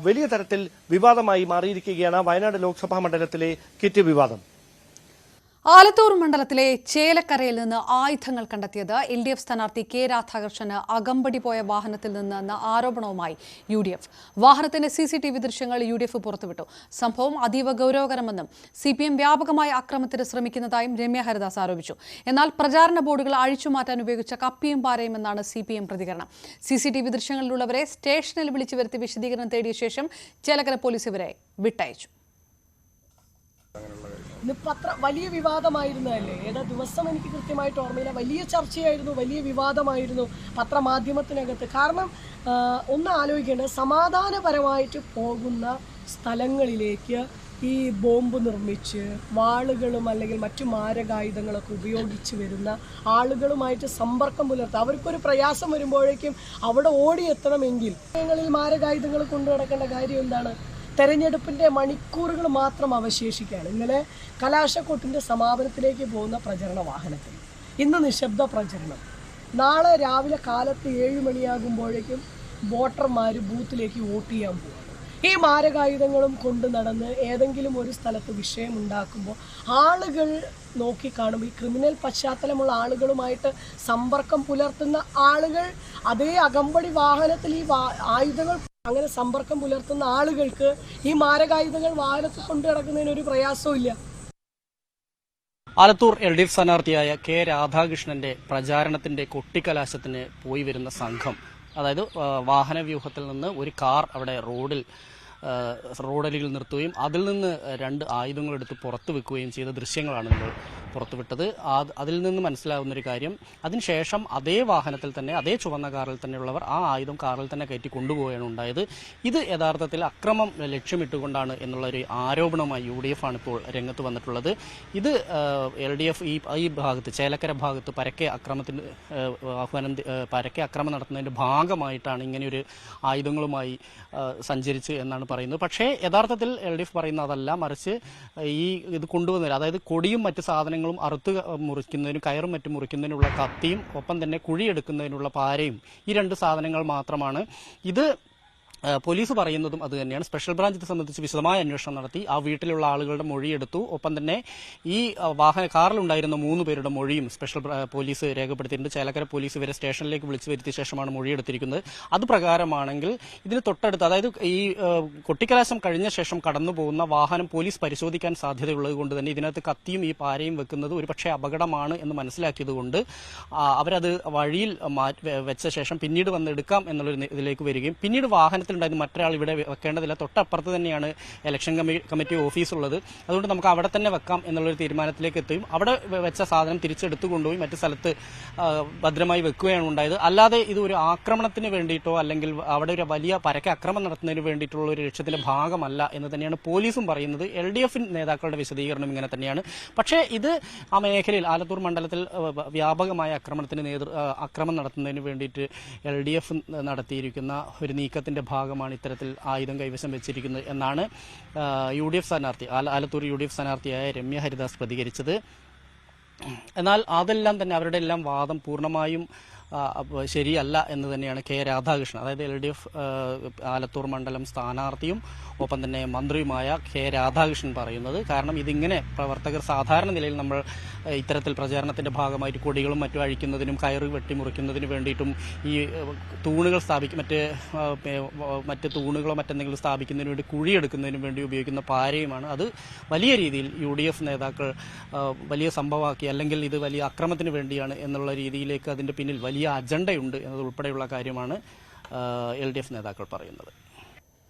വലിയ തരത്തിൽ വിവാദമായി മാറിയിരിക്കുകയാണ് വയനാട് ലോക്സഭാ മണ്ഡലത്തിലെ കിറ്റ് വിവാദം. ആലത്തൂർ മണ്ഡലത്തിലെ ചേലക്കരയിൽ നിന്ന് ആയുധങ്ങൾ കണ്ടെത്തിയത് LDF സ്ഥാനാർത്ഥി കെ രാധാകൃഷ്ണന് അകമ്പടി പോയ വാഹനത്തിൽ നിന്നെന്ന ആരോപണവുമായി UDF. വാഹനത്തിന്റെ CCTV ദൃശ്യങ്ങൾ UDF പുറത്തുവിട്ടു. സംഭവം അതീവ ഗൌരവകരമെന്നും CPM വ്യാപകമായ അക്രമത്തിന് ശ്രമിക്കുന്നതായും രമ്യ ഹരിദാസ് ആരോപിച്ചു. എന്നാൽ പ്രചാരണ ബോർഡുകൾ അഴിച്ചുമാറ്റാൻ ഉപയോഗിച്ച കപ്പിയും പാരയും എന്നാണ് CPM പ്രതികരണം. CCTV ദൃശ്യങ്ങളിലുള്ളവരെ സ്റ്റേഷനിൽ വിളിച്ചു വരുത്തി വിശദീകരണം തേടിയ ശേഷം ചേലക്കര പോലീസ് ഇവരെ വിട്ടയച്ചു. വലിയ വിവാദമായിരുന്നതല്ലേ? ഏതാ ദിവസം എനിക്ക് കൃത്യമായിട്ട് ഓർമ്മയില്ല. വലിയ ചർച്ചയായിരുന്നു, വലിയ വിവാദമായിരുന്നു പത്രമാധ്യമത്തിനകത്ത്. കാരണം ഒന്ന് ആലോചിക്കേണ്ടത്, സമാധാനപരമായിട്ട് പോകുന്ന സ്ഥലങ്ങളിലേക്ക് ഈ ബോംബ് നിർമ്മിച്ച് വാളുകളും അല്ലെങ്കിൽ മറ്റു മാരകായുധങ്ങളൊക്കെ ഉപയോഗിച്ച് വരുന്ന ആളുകളുമായിട്ട് സമ്പർക്കം പുലർത്തുക. അവർക്കൊരു പ്രയാസം വരുമ്പോഴേക്കും അവിടെ ഓടിയെത്തണമെങ്കിൽ മാരകായുധങ്ങൾ കൊണ്ടു നടക്കേണ്ട കാര്യം എന്താണ്? തെരഞ്ഞെടുപ്പിൻ്റെ മണിക്കൂറുകൾ മാത്രം അവശേഷിക്കുകയാണ്. ഇന്നലെ കലാശക്കൊട്ടിൻ്റെ സമാപനത്തിലേക്ക് പോകുന്ന പ്രചരണ വാഹനത്തിൽ ഇന്ന് നിശബ്ദ പ്രചരണം. നാളെ രാവിലെ കാലത്ത് 7 മണിയാകുമ്പോഴേക്കും വോട്ടർമാർ ബൂത്തിലേക്ക് വോട്ട് ചെയ്യാൻ പോകും. ഈ മാരകായുധങ്ങളും കൊണ്ട് നടന്ന് ഏതെങ്കിലും ഒരു സ്ഥലത്ത് വിഷയമുണ്ടാക്കുമ്പോൾ ആളുകൾ നോക്കിക്കാണുമ്പോൾ ഈ ക്രിമിനൽ പശ്ചാത്തലമുള്ള ആളുകളുമായിട്ട് സമ്പർക്കം പുലർത്തുന്ന ആളുകൾ അതേ അകമ്പടി വാഹനത്തിൽ ഈ ആയുധങ്ങൾ അങ്ങനെ സമ്പർക്കം പുലർത്തുന്ന ആളുകൾക്ക് ഈ മാരകായുധങ്ങൾ വാഹനത്തിൽ കൊണ്ടു നടക്കുന്നതിന് ഒരു പ്രയാസവും ഇല്ല. ആലത്തൂർ LDF സ്ഥാനാർത്ഥിയായ കെ രാധാകൃഷ്ണന്റെ പ്രചാരണത്തിന്റെ കൊട്ടിക്കലാശത്തിന് പോയി വരുന്ന സംഘം, അതായത് വാഹന വ്യൂഹത്തിൽ നിന്ന് ഒരു കാർ അവിടെ റോഡരികിൽ നിർത്തുകയും അതിൽ നിന്ന് 2 ആയുധങ്ങൾ എടുത്ത് പുറത്തു വെക്കുകയും ചെയ്ത ദൃശ്യങ്ങളാണ് നമ്മൾ പുറത്തുവിട്ടത്. അതിൽ നിന്ന് മനസ്സിലാവുന്നൊരു കാര്യം, അതിനുശേഷം അതേ വാഹനത്തിൽ തന്നെ, അതേ ചുവന്ന കാറിൽ തന്നെയുള്ളവർ ആ ആയുധം കാറിൽ തന്നെ കയറ്റി കൊണ്ടുപോവുകയാണ് ഉണ്ടായത്. ഇത് യഥാർത്ഥത്തിൽ അക്രമം ലക്ഷ്യമിട്ടുകൊണ്ടാണ് എന്നുള്ളൊരു ആരോപണവുമായി UDF ആണ് ഇപ്പോൾ രംഗത്ത് വന്നിട്ടുള്ളത്. ഇത് LDF ഈ ഭാഗത്ത്, ചേലക്കര ഭാഗത്ത് പരക്കെ അക്രമം നടത്തുന്നതിന്റെ ഭാഗമായിട്ടാണ് ഇങ്ങനെയൊരു ആയുധങ്ങളുമായി സഞ്ചരിച്ച് എന്നാണ് പറയുന്നത്. പക്ഷേ യഥാർത്ഥത്തിൽ LDF പറയുന്ന അതല്ല, മറിച്ച് ഇത് കൊണ്ടുവന്നില്ല. അതായത് കൊടിയും മറ്റ് സാധനങ്ങളും അറുത്ത് മുറിക്കുന്നതിനും കയറും മറ്റും മുറിക്കുന്നതിനുള്ള കത്തിയും ഒപ്പം തന്നെ കുഴിയെടുക്കുന്നതിനുള്ള പാരയും ഈ 2 സാധനങ്ങൾ മാത്രമാണ്. ഇത് പോലീസ് പറയുന്നതും അത് തന്നെയാണ്. സ്പെഷ്യൽ ബ്രാഞ്ച് ഇത് സംബന്ധിച്ച് വിശദമായ അന്വേഷണം നടത്തി ആ വീട്ടിലുള്ള ആളുകളുടെ മൊഴിയെടുത്തു. ഒപ്പം തന്നെ ഈ കാറിലുണ്ടായിരുന്ന 3 പേരുടെ മൊഴിയും സ്പെഷ്യൽ പോലീസ് രേഖപ്പെടുത്തിയിട്ടുണ്ട്. ചേലക്കര പോലീസ് ഇവരെ സ്റ്റേഷനിലേക്ക് വിളിച്ചു വരുത്തിയ ശേഷമാണ് മൊഴിയെടുത്തിരിക്കുന്നത്. അത് പ്രകാരമാണെങ്കിൽ ഇതിന് തൊട്ടടുത്ത്, അതായത് ഈ കൊട്ടിക്കലാശം കഴിഞ്ഞ ശേഷം കടന്നു പോകുന്ന വാഹനം പോലീസ് പരിശോധിക്കാൻ സാധ്യതയുള്ളത് കൊണ്ട് തന്നെ ഇതിനകത്ത് കത്തിയും ഈ പാരയും വെക്കുന്നത് ഒരുപക്ഷെ അപകടമാണ് എന്ന് മനസ്സിലാക്കിയത് കൊണ്ട് അവരത് വഴിയിൽ വെച്ച ശേഷം പിന്നീട് വന്നെടുക്കാം എന്നുള്ളൊരു ഇതിലേക്ക് വരികയും പിന്നീട് വാഹനത്തിൽ തീരുമാനത്തിലുണ്ടായിരുന്നു മറ്റൊരാൾ ഇവിടെ വെക്കേണ്ടതില്ല, തൊട്ടപ്പുറത്ത് തന്നെയാണ് ഇലക്ഷൻ കമ്മിറ്റി ഓഫീസ് ഉള്ളത്, അതുകൊണ്ട് നമുക്ക് അവിടെ തന്നെ വെക്കാം എന്നുള്ളൊരു തീരുമാനത്തിലേക്ക് എത്തുകയും അവിടെ വെച്ച സാധനം തിരിച്ചെടുത്തു കൊണ്ടുപോയി മറ്റു സ്ഥലത്ത് ഭദ്രമായി വെക്കുകയാണ് ഉണ്ടായത്. അല്ലാതെ ഇത് ഒരു ആക്രമണത്തിന് വേണ്ടിയിട്ടോ അല്ലെങ്കിൽ അവിടെ ഒരു വലിയ പരക്കെ ആക്രമണം നടത്തുന്നതിന് വേണ്ടിയിട്ടുള്ള ഒരു ലക്ഷ്യത്തിന്റെ ഭാഗമല്ല എന്ന് തന്നെയാണ് പോലീസും പറയുന്നത്. LDF നേതാക്കളുടെ വിശദീകരണം ഇങ്ങനെ തന്നെയാണ്. പക്ഷേ ഇത് ആ മേഖലയിൽ ആലത്തൂർ മണ്ഡലത്തിൽ വ്യാപകമായ ആക്രമണം നടത്തുന്നതിന് വേണ്ടിയിട്ട് LDF നടത്തിയിരിക്കുന്ന ഒരു നീക്കത്തിന്റെ ഭാഗമാണ് ഇത്തരത്തിൽ ആയുധം കൈവശം വെച്ചിരിക്കുന്നത് എന്നാണ് UDF സ്ഥാനാർത്ഥി ആലത്തൂർ UDF സ്ഥാനാർത്ഥിയായ രമ്യ ഹരിദാസ് പ്രതികരിച്ചത്. എന്നാൽ അതെല്ലാം തന്നെ അവരുടെ എല്ലാം വാദം പൂർണ്ണമായും ശരിയല്ല എന്ന് തന്നെയാണ് കെ രാധാകൃഷ്ണൻ, അതായത് LDF ആലത്തൂർ മണ്ഡലം സ്ഥാനാർത്ഥിയും ഒപ്പം തന്നെ മന്ത്രിയുമായ കെ രാധാകൃഷ്ണൻ പറയുന്നത്. കാരണം ഇതിങ്ങനെ പ്രവർത്തകർ സാധാരണ നിലയിൽ നമ്മൾ ഇത്തരത്തിൽ പ്രചാരണത്തിന്റെ ഭാഗമായിട്ട് കൊടികളും മറ്റും അഴിക്കുന്നതിനും കയറ് വെട്ടിമുറിക്കുന്നതിന് വേണ്ടിയിട്ടും ഈ തൂണുകൾ മറ്റ് തൂണുകളോ മറ്റെന്തെങ്കിലും സ്ഥാപിക്കുന്നതിന് വേണ്ടി കുഴിയെടുക്കുന്നതിന് വേണ്ടി ഉപയോഗിക്കുന്ന പാരയുമാണ്. അത് വലിയ രീതിയിൽ UDF നേതാക്കൾ വലിയ സംഭവമാക്കി, അല്ലെങ്കിൽ ഇത് വലിയ അക്രമത്തിന് വേണ്ടിയാണ് എന്നുള്ള രീതിയിലേക്ക് അതിന്റെ പിന്നിൽ വലിയ അജണ്ടയുണ്ട് എന്നതുൾപ്പെടെയുള്ള കാര്യമാണ് LDF നേതാക്കൾ പറയുന്നത്.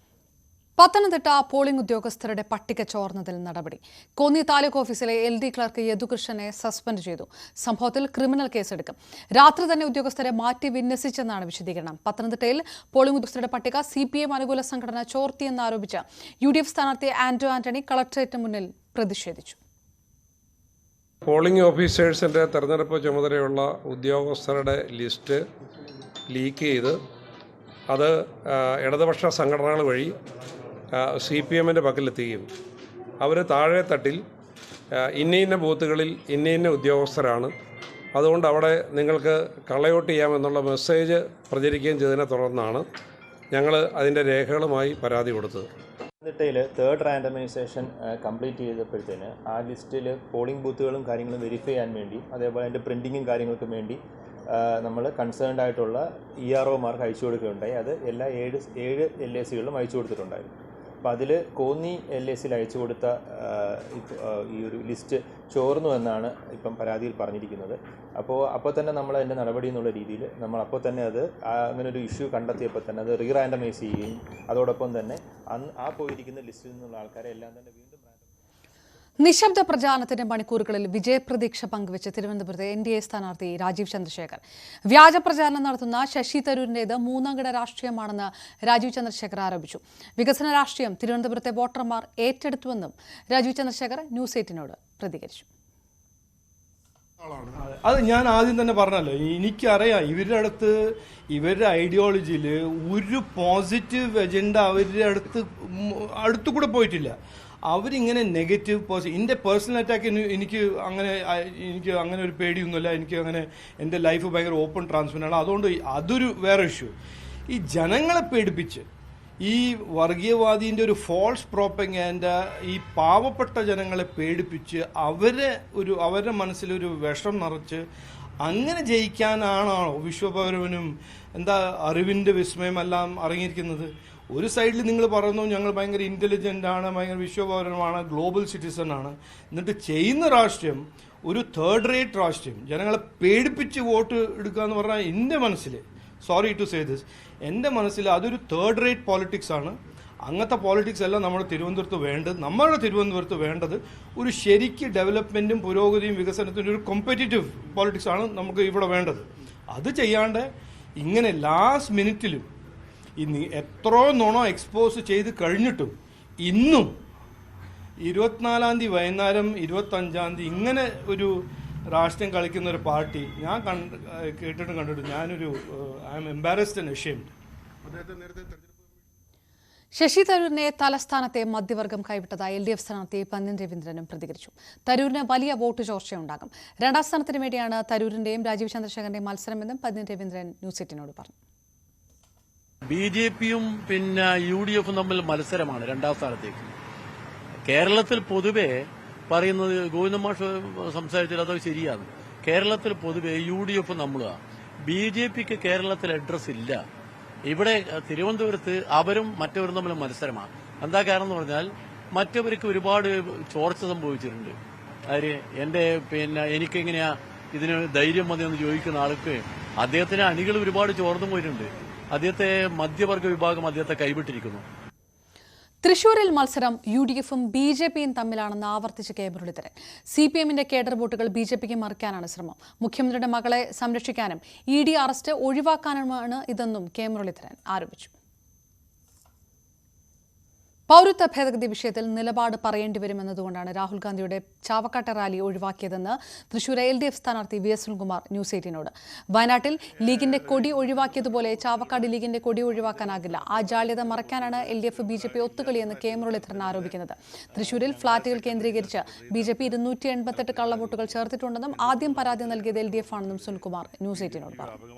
പത്തനംതിട്ട പോളിംഗ് ഉദ്യോഗസ്ഥരുടെ പട്ടിക ചോർന്നതിൽ നടപടി. കോന്നി താലൂക്ക് ഓഫീസിലെ LD ക്ലർക്ക് യദുകൃഷ്ണനെ സസ്പെൻഡ് ചെയ്തു. സംഭവത്തിൽ ക്രിമിനൽ കേസെടുക്കും. രാത്രി തന്നെ ഉദ്യോഗസ്ഥരെ മാറ്റി വിന്യസിച്ചെന്നാണ് വിശദീകരണം. പത്തനംതിട്ടയിൽ പോളിംഗ് ഉദ്യോഗസ്ഥരുടെ പട്ടിക CPM അനുകൂല സംഘടന ചോർത്തിയെന്നാരോപിച്ച് UDF സ്ഥാനാർത്ഥി ആന്റോ ആന്റണി കളക്ടറേറ്റിന് മുന്നിൽ പ്രതിഷേധിച്ചു. പോളിംഗ് ഓഫീസേഴ്സിൻ്റെ തെരഞ്ഞെടുപ്പ് ചുമതലയുള്ള ഉദ്യോഗസ്ഥരുടെ ലിസ്റ്റ് ലീക്ക് ചെയ്ത് അത് ഇടതുപക്ഷ സംഘടനകൾ വഴി CPMൻ്റെ പക്കലെത്തുകയും അവർ താഴെ തട്ടിൽ ഇന്ന ബൂത്തുകളിൽ ഇന്ന ഉദ്യോഗസ്ഥരാണ്, അതുകൊണ്ട് അവിടെ നിങ്ങൾക്ക് കളയോട്ട് ചെയ്യാമെന്നുള്ള മെസ്സേജ് പ്രചരിക്കുകയും ചെയ്തതിനെ തുടർന്നാണ് ഞങ്ങൾ അതിൻ്റെ രേഖകളുമായി പരാതി കൊടുത്തത്. പത്തനംതിട്ടയിൽ തേർഡ് റാൻഡമൈസേഷൻ കംപ്ലീറ്റ് ചെയ്തപ്പോഴത്തേന് ആ ലിസ്റ്റിൽ പോളിംഗ് ബൂത്തുകളും കാര്യങ്ങളും വെരിഫൈ ചെയ്യാൻ വേണ്ടി, അതേപോലെ അതിൻ്റെ പ്രിൻറ്റിങ്ങും കാര്യങ്ങൾക്കും വേണ്ടി നമ്മൾ കൺസേൺഡ് ആയിട്ടുള്ള EROമാർക്ക് അയച്ചു കൊടുക്കുകയുണ്ടായി. അത് എല്ലാ 7 LACകളിലും അയച്ചു കൊടുത്തിട്ടുണ്ടായിരുന്നു. അപ്പോൾ അതിൽ കോന്നി LACയിൽ അയച്ചു കൊടുത്ത ഈ ഒരു ലിസ്റ്റ് ചോർന്നു എന്നാണ് ഇപ്പം പരാതിയിൽ പറഞ്ഞിരിക്കുന്നത്. അപ്പോൾ തന്നെ നമ്മൾ അതിൻ്റെ നടപടി എന്നുള്ള രീതിയിൽ നമ്മൾ അപ്പോൾ തന്നെ അത് അങ്ങനെ ഒരു ഇഷ്യൂ കണ്ടെത്തിയപ്പോൾ തന്നെ അത് റീറാൻഡമൈസ് ചെയ്യുകയും അതോടൊപ്പം തന്നെ ആ പോയിരിക്കുന്ന ലിസ്റ്റിൽ നിന്നുള്ള ആൾക്കാരെ എല്ലാം തന്നെ വീണ്ടും നിശബ്ദ പ്രചാരണത്തിന്റെ മണിക്കൂറുകളിൽ വിജയപ്രതീക്ഷ പങ്കുവെച്ച് തിരുവനന്തപുരത്തെ NDA സ്ഥാനാർത്ഥി രാജീവ് ചന്ദ്രശേഖർ. വ്യാജ പ്രചാരണം നടത്തുന്ന ശശി തരൂരിന്റേത് മൂന്നാംകിട രാഷ്ട്രീയമാണെന്ന് രാജീവ് ചന്ദ്രശേഖർ ആരോപിച്ചു. വികസന രാഷ്ട്രീയം തിരുവനന്തപുരത്തെ വോട്ടർമാർ ഏറ്റെടുത്തുവെന്നും രാജീവ് ചന്ദ്രശേഖർ ന്യൂസ് 8നോട് പ്രതികരിച്ചു. അത് ഞാൻ ആദ്യം തന്നെ പറഞ്ഞല്ലോ, എനിക്കറിയാം ഇവരുടെ അടുത്ത് ഇവരുടെ ഐഡിയോളജിയിൽ ഒരു പോസിറ്റീവ് എജൻഡ അവരുടെ അടുത്തുകൂടെ പോയിട്ടില്ല. അവരിങ്ങനെ നെഗറ്റീവ് എൻ്റെ പേഴ്സണൽ അറ്റാക്ക് എനിക്ക് അങ്ങനെ ഒരു പേടിയൊന്നുമില്ല. എനിക്ക് അങ്ങനെ എൻ്റെ ലൈഫ് ഭയങ്കര ഓപ്പൺ ട്രാൻസ്പെറൻ്റ് ആണ്. അതുകൊണ്ട് അതൊരു വേറെ ഇഷ്യൂ. ഈ ജനങ്ങളെ പേടിപ്പിച്ച് ഈ വർഗീയവാദീൻ്റെ ഒരു ഫോൾസ് പ്രോപ്പഗാൻഡ ഈ പാവപ്പെട്ട ജനങ്ങളെ പേടിപ്പിച്ച് അവരുടെ മനസ്സിലൊരു വിഷം നിറച്ച് അങ്ങനെ ജയിക്കാനാണോ വിശ്വപൗരവനും അറിവിൻ്റെ വിസ്മയമെല്ലാം ഇറങ്ങിയിരിക്കുന്നത്? ഒരു സൈഡിൽ നിങ്ങൾ പറയുന്നു ഞങ്ങൾ ഭയങ്കര ഇൻ്റലിജൻ്റ് ആണ്, ഭയങ്കര വിശ്വപൗരമാണ്, ഗ്ലോബൽ സിറ്റിസൺ ആണ്. എന്നിട്ട് ചെയ്യുന്ന രാഷ്ട്രീയം ഒരു തേർഡ് റേറ്റ് രാഷ്ട്രീയം, ജനങ്ങളെ പേടിപ്പിച്ച് വോട്ട് എടുക്കുക എന്ന് പറഞ്ഞാൽ എൻ്റെ മനസ്സിൽ, സോറി ടു സേ ദിസ്, എൻ്റെ മനസ്സിൽ അതൊരു തേർഡ് റേറ്റ് പോളിറ്റിക്സ് ആണ്. അങ്ങനത്തെ പോളിറ്റിക്സ് അല്ല നമ്മുടെ തിരുവനന്തപുരത്ത് വേണ്ടത്. ഒരു ശരിക്ക് ഡെവലപ്മെൻറ്റും പുരോഗതിയും വികസനത്തിൻ്റെ ഒരു കോമ്പറ്റീറ്റീവ് പോളിറ്റിക്സ് ആണ് നമുക്ക് ഇവിടെ വേണ്ടത്. അത് ചെയ്യാണ്ട് ഇങ്ങനെ ലാസ്റ്റ് മിനിറ്റിലും ഇന്ന് എത്രയോ നുണ എക്സ്പോസ് ചെയ്ത് കഴിഞ്ഞിട്ടും ഇന്നും 24-ാം തീയതി വൈകുന്നേരം 25-ാം തീയതി ഇങ്ങനെ ഒരു രാഷ്ട്രീയം കളിക്കുന്ന ഒരു പാർട്ടി ഞാൻ കണ്ടിട്ട് ഞാനൊരു I am embarrassed and ashamed. Shashi തരൂരിനെ തലസ്ഥാനത്തെ മധ്യവർഗം കൈവിട്ടതായി LDF സ്ഥാനാർത്ഥി പന്ന്യൻ രവീന്ദ്രനും പ്രതികരിച്ചു. തരൂരിന് വലിയ വോട്ട് ചോർച്ചയുണ്ടാകും. 2ാം സ്ഥാനത്തിന് വേണ്ടിയാണ് തരൂരിന്റെയും രാജീവ് ചന്ദ്രശേഖരന്റെയും മത്സരമെന്നും പന്ന്യൻ രവീന്ദ്രൻ ന്യൂസ് 8നോട് പറഞ്ഞു. BJPയും പിന്നെ UDFും തമ്മിൽ മത്സരമാണ് 2ാം സ്ഥാനത്തേക്ക്. കേരളത്തിൽ പൊതുവെ പറയുന്നത് ഗോവിന്ദമാഷ് സംസാരിച്ചത് അത് ശരിയാണ്. കേരളത്തിൽ പൊതുവെ UDF നമ്മളാണ്. BJPക്ക് കേരളത്തിൽ അഡ്രസ് ഇല്ല. ഇവിടെ തിരുവനന്തപുരത്ത് അവരും മറ്റവരും തമ്മിൽ മത്സരമാണ്. എന്താ കാരണം എന്ന് പറഞ്ഞാൽ മറ്റവർക്ക് ഒരുപാട് ചോർച്ച സംഭവിച്ചിട്ടുണ്ട്. എനിക്കെങ്ങനെയാ ഇതിന് ധൈര്യം മതിയെന്ന് ചോദിക്കുന്ന ആൾക്ക് അദ്ദേഹത്തിന് അണികൾ ഒരുപാട് ചോർന്നു പോയിട്ടുണ്ട്. അദ്ദേഹത്തെ മധ്യവർഗ വിഭാഗം അദ്ദേഹത്തെ കൈവിട്ടിരിക്കുന്നു. തൃശൂരിൽ മത്സരം UDF-ഉം BJP-യും തമ്മിലാണെന്ന് ആവർത്തിച്ച് കെ മുരളീധരൻ. CPM-ന്റെ കേഡർ വോട്ടുകൾ BJP-ക്ക് മറിക്കാനാണ് ശ്രമം. മുഖ്യമന്ത്രിയുടെ മകളെ സംരക്ഷിക്കാനും ED അറസ്റ്റ് ഒഴിവാക്കാനുമാണ് ഇതെന്നും കെ മുരളീധരൻ ആരോപിച്ചു. പൗരത്വ ഭേദഗതി വിഷയത്തിൽ നിലപാട് പറയേണ്ടി വരുമെന്നതുകൊണ്ടാണ് രാഹുൽ ഗാന്ധിയുടെ ചാവക്കാട്ടെ റാലി ഒഴിവാക്കിയതെന്ന് തൃശൂർ LDF സ്ഥാനാർത്ഥി VS സുനിൽകുമാർ ന്യൂസ് 18നോട്. വയനാട്ടിൽ ലീഗിന്റെ കൊടി ഒഴിവാക്കിയതുപോലെ ചാവക്കാട് ലീഗിന്റെ കൊടി ഒഴിവാക്കാനാകില്ല. ആ ജാള്യത മറയ്ക്കാനാണ് LDF BJP ഒത്തുകളിയെന്ന് കെ മുരളീധരൻ ആരോപിക്കുന്നത്. തൃശൂരിൽ ഫ്ളാറ്റുകൾ കേന്ദ്രീകരിച്ച് BJP 288 കള്ളവോട്ടുകൾ ചേർത്തിട്ടുണ്ടെന്നും ആദ്യം പരാതി നൽകിയത് LDF ആണെന്നും സുനിൽകുമാർ ന്യൂസ് 18നോട് പറഞ്ഞു.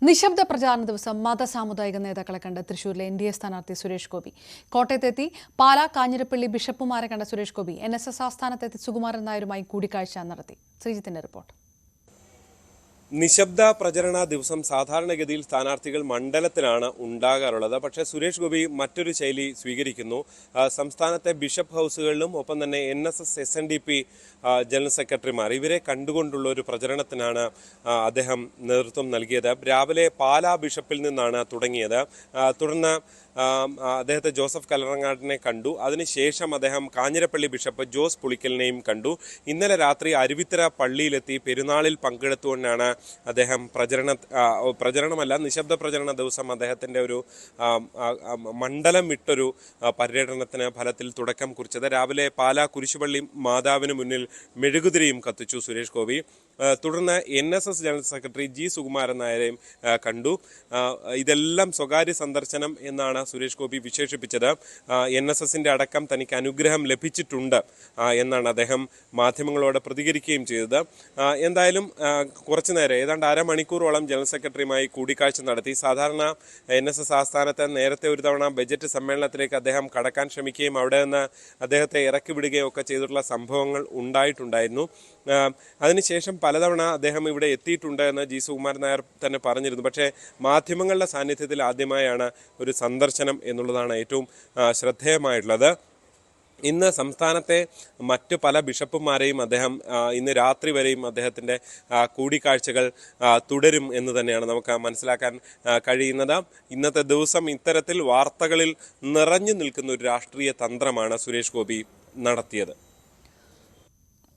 നിശബ്ദ പ്രചാരണ ദിവസം മതസാമുദായിക നേതാക്കളെ കണ്ട് തൃശൂരിലെ NDA സ്ഥാനാർത്ഥി സുരേഷ് ഗോപി. കോട്ടയത്തെത്തി പാലാ കാഞ്ഞിരപ്പള്ളി ബിഷപ്പുമാരെ കണ്ട സുരേഷ് ഗോപി NSS ആസ്ഥാനത്തെത്തി സുകുമാരൻ നായരുമായി കൂടിക്കാഴ്ച നടത്തി. ശ്രീജിത്തിന്റെ റിപ്പോർട്ട്. നിശബ്ദ പ്രചരണ ദിവസം സാധാരണഗതിയിൽ സ്ഥാനാർത്ഥികൾ മണ്ഡലത്തിലാണ് ഉണ്ടാകാറുള്ളത്. പക്ഷേ സുരേഷ് ഗോപി മറ്റൊരു ശൈലി സ്വീകരിക്കുന്നു. സംസ്ഥാനത്തെ ബിഷപ്പ് ഹൗസുകളിലും ഒപ്പം തന്നെ NSS SNDP ജനറൽ സെക്രട്ടറിമാർ ഇവരെ കണ്ടുകൊണ്ടുള്ള ഒരു പ്രചരണത്തിനാണ് അദ്ദേഹം നേതൃത്വം നൽകിയത്. രാവിലെ പാലാ ബിഷപ്പിൽ നിന്നാണ് തുടങ്ങിയത്. തുടർന്ന് അദ്ദേഹത്തെ ജോസഫ് കല്ലറങ്ങാടിനെ കണ്ടു. അതിനുശേഷം അദ്ദേഹം കാഞ്ഞിരപ്പള്ളി ബിഷപ്പ് ജോസ് പുളിക്കലിനെയും കണ്ടു. ഇന്നലെ രാത്രി അരുവിത്തര പള്ളിയിലെത്തി പെരുന്നാളിൽ പങ്കെടുത്തുകൊണ്ടാണ് അദ്ദേഹം പ്രചരണമല്ല നിശബ്ദ പ്രചരണ ദിവസം അദ്ദേഹത്തിൻ്റെ ഒരു മണ്ഡലം വിട്ടൊരു പര്യടനത്തിന് ഫലത്തിൽ തുടക്കം കുറിച്ചത്. രാവിലെ പാലാ കുരിശുപള്ളി മാതാവിന് മുന്നിൽ മെഴുകുതിരിയും കത്തിച്ചു സുരേഷ് ഗോപി. തുടർന്ന് NSS general secretary G Sukumaran നായരെയും കണ്ടു. ഇതെല്ലാം സ്വകാര്യ സന്ദർശനം എന്നാണ് സുരേഷ് ഗോപി വിശേഷിപ്പിച്ചത്. NSSന്റെ അടക്കം തനിക്ക് അനുഗ്രഹം ലഭിച്ചിട്ടുണ്ട് എന്നാണ് അദ്ദേഹം മാധ്യമങ്ങളോട് പ്രതികരിക്കുകയും ചെയ്തത്. എന്തായാലും കുറച്ചു നേരം ഏതാണ്ട് അരമണിക്കൂറോളം ജനറൽ സെക്രട്ടറിയുമായി കൂടിക്കാഴ്ച നടത്തി. സാധാരണ NSS ആസ്ഥാനത്ത് നേരത്തെ ഒരു തവണ ബജറ്റ് സമ്മേളനത്തിലേക്ക് അദ്ദേഹം കടക്കാൻ ശ്രമിക്കുകയും അവിടെ നിന്ന് അദ്ദേഹത്തെ ഇറക്കി വിടുകയും ഒക്കെ ചെയ്തിട്ടുള്ള സംഭവങ്ങൾ ഉണ്ടായിട്ടുണ്ടായിരുന്നു. അതിനുശേഷം പലതവണ അദ്ദേഹം ഇവിടെ എത്തിയിട്ടുണ്ട് എന്ന് G സുകുമാരൻ നായർ തന്നെ പറഞ്ഞിരുന്നു. പക്ഷേ മാധ്യമങ്ങളുടെ സാന്നിധ്യത്തിൽ ആദ്യമായാണ് ഒരു സന്ദർശനം എന്നുള്ളതാണ് ഏറ്റവും ശ്രദ്ധേയമായിട്ടുള്ളത്. ഇന്ന് സംസ്ഥാനത്തെ മറ്റു പല ബിഷപ്പുമാരെയും അദ്ദേഹം ഇന്ന് രാത്രി വരെയും അദ്ദേഹത്തിൻ്റെ കൂടിക്കാഴ്ചകൾ തുടരും എന്ന് തന്നെയാണ് നമുക്ക് മനസ്സിലാക്കാൻ കഴിയുന്നത്. ഇന്നത്തെ ദിവസം ഇത്തരത്തിൽ വാർത്തകളിൽ നിറഞ്ഞു നിൽക്കുന്ന ഒരു രാഷ്ട്രീയ തന്ത്രമാണ് സുരേഷ് ഗോപി നടത്തിയത്.